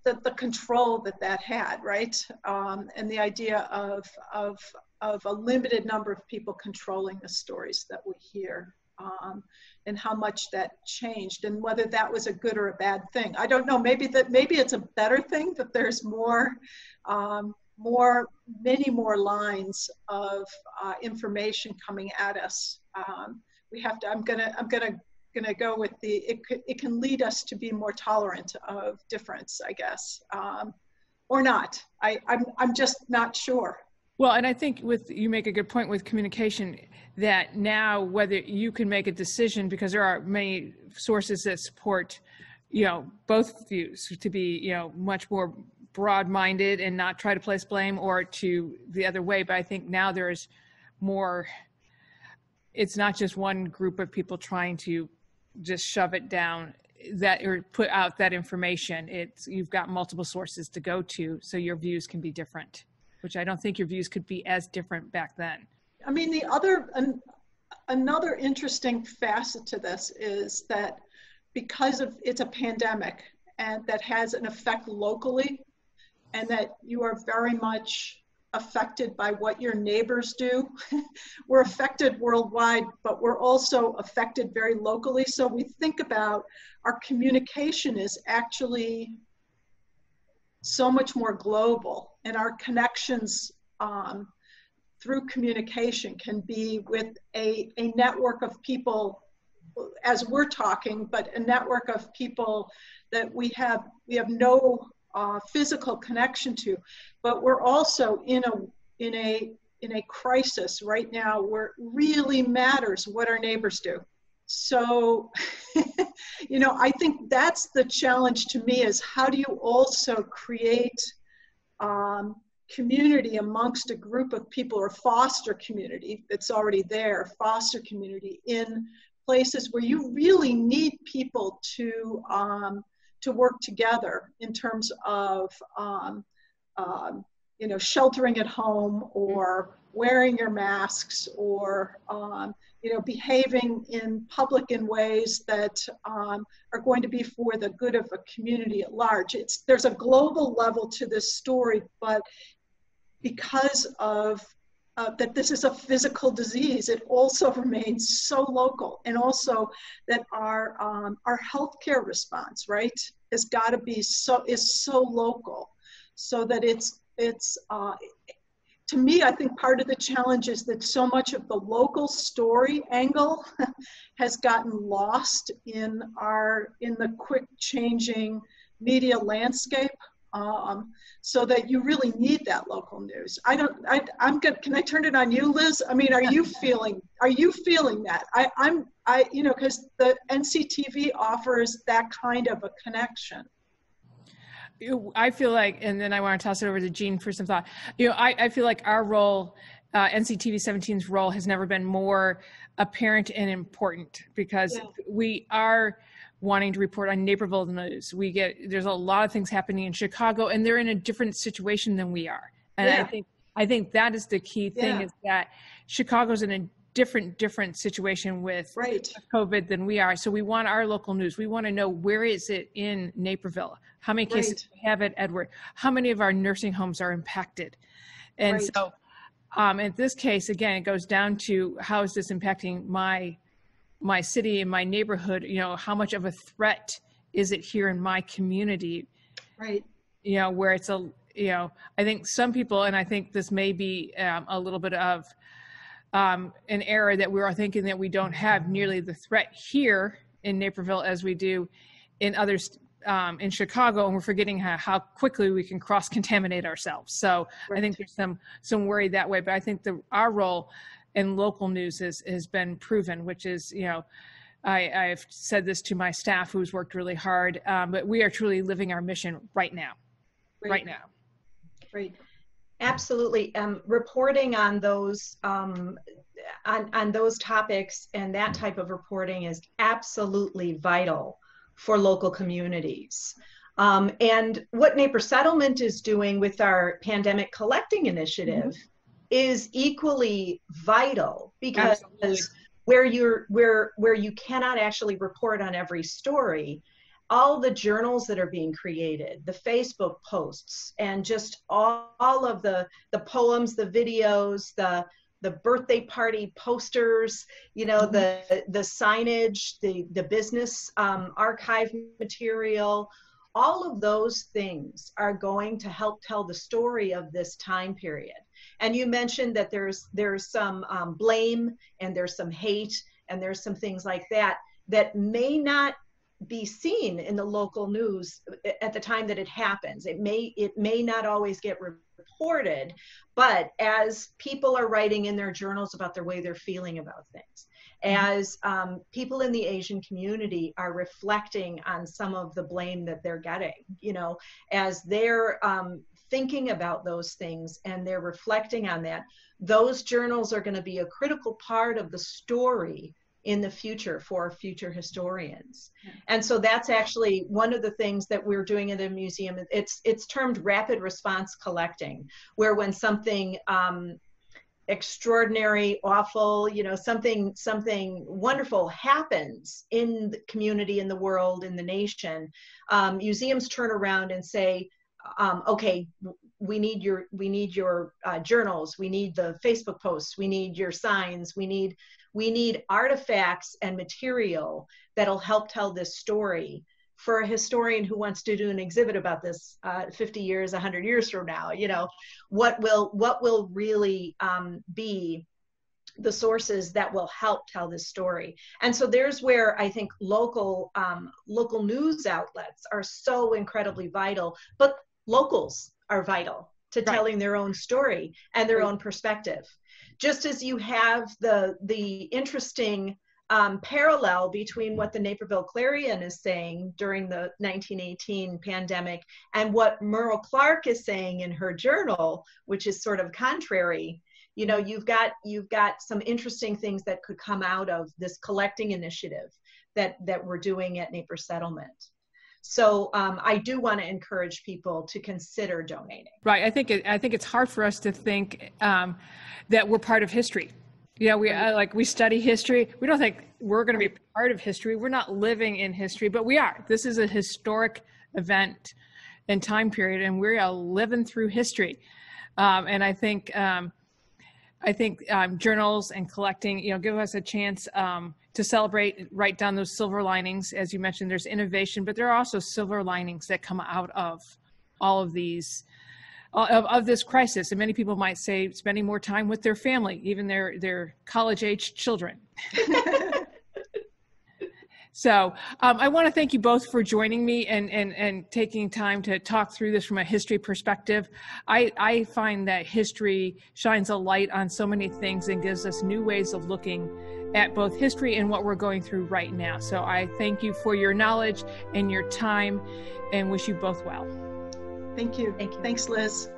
the control that had, right? And the idea of a limited number of people controlling the stories that we hear. And how much that changed, and whether that was a good or a bad thing. I don't know. Maybe it's a better thing that there's many more lines of information coming at us. We have to. I'm gonna go with it can lead us to be more tolerant of difference, I guess, or not. I'm just not sure. Well, and I think you make a good point with communication, that now whether you can make a decision, because there are many sources that support, both views to be, much more broad-minded and not try to place blame, or to the other way. But I think now there's more, it's not just one group of people trying to just shove it down that or put out that information. You've got multiple sources to go to, so your views can be different, which I don't think your views could be as different back then. I mean, another interesting facet to this is that because it's a pandemic and that has an effect locally, and that you are very much affected by what your neighbors do. We're affected worldwide, but we're also affected very locally. So we think about our communication is actually so much more global, and our connections through communication can be with a network of people as we're talking, but a network of people that we have no physical connection to, but we're also in a crisis right now where it really matters what our neighbors do. So, I think that's the challenge to me, is how do you also create community amongst a group of people, or foster community that's already there, foster community in places where you really need people to work together in terms of sheltering at home, or wearing your masks, or behaving in public in ways that are going to be for the good of a community at large. There's a global level to this story, but because of that this is a physical disease, it also remains so local, and also that our healthcare response, right, has got to be so local, so that it's to me, I think part of the challenge is that so much of the local story angle has gotten lost in the quick changing media landscape. So that you really need that local news. Can I turn it on you, Liz? I mean, are you feeling that? Because the NCTV offers that kind of a connection. I feel like, and then I want to toss it over to Jeanne for some thought. I feel like our role, NCTV 17's role, has never been more apparent and important, because we are wanting to report on Naperville news. There's a lot of things happening in Chicago, and they're in a different situation than we are. And I think that is the key thing, is that Chicago's in a different situation with COVID than we are. So we want our local news. We want to know, where is it in Naperville? How many cases do we have at Edward? How many of our nursing homes are impacted? And so in this case, again, it goes down to, how is this impacting my city and my neighborhood? How much of a threat is it here in my community? Right. Where it's I think some people, and I think this may be a little bit of an error, that we are thinking that we don't have nearly the threat here in Naperville as we do in others, in Chicago, and we're forgetting how quickly we can cross-contaminate ourselves. So I think there's some worry that way, but I think our role in local news has been proven, which is, I've said this to my staff, who's worked really hard, but we are truly living our mission right now. Right now. Right. Absolutely. Reporting on those on those topics, and that type of reporting, is absolutely vital for local communities. And what Naper Settlement is doing with our pandemic collecting initiative is equally vital, because where you cannot actually report on every story, all the journals that are being created, the Facebook posts, and just all of the poems, the videos, the birthday party posters, the signage, the business archive material, all of those things are going to help tell the story of this time period. And you mentioned that there's some blame, and there's some hate, and there's some things like that may not be seen in the local news at the time that it happens. It may not always get reported, but as people are writing in their journals about the way they're feeling about things, as people in the Asian community are reflecting on some of the blame that they're getting, as they're thinking about those things and they're reflecting on that, those journals are going to be a critical part of the story in the future for future historians. And so that's actually one of the things that we're doing in the museum. It's termed rapid response collecting, where when something extraordinary, awful, something wonderful happens in the community, in the world, in the nation, museums turn around and say, okay, we need your journals, we need the Facebook posts, we need your signs, we need artifacts and material that'll help tell this story for a historian who wants to do an exhibit about this 50 years, 100 years from now. What will really be the sources that will help tell this story. And so there's where I think local news outlets are so incredibly vital, but locals are vital to telling their own story and their own perspective. Just as you have the interesting parallel between what the Naperville Clarion is saying during the 1918 pandemic and what Merle Clark is saying in her journal, which is sort of contrary. You know, you've got some interesting things that could come out of this collecting initiative that we're doing at Naples Settlement. So I do want to encourage people to consider donating. Right. I think it's hard for us to think that we're part of history. You know, we study history. We don't think we're going to be part of history. We're not living in history, but we are. This is a historic event and time period, and we are living through history. And I think journals and collecting, you know, give us a chance to celebrate, write down those silver linings. As you mentioned, there's innovation, but there are also silver linings that come out of all of these, of this crisis. And many people might say spending more time with their family, even their college-age children. So I want to thank you both for joining me and taking time to talk through this from a history perspective. I find that history shines a light on so many things and gives us new ways of looking at both history and what we're going through right now. So I thank you for your knowledge and your time and wish you both well. Thank you. Thank you. Thanks, Liz.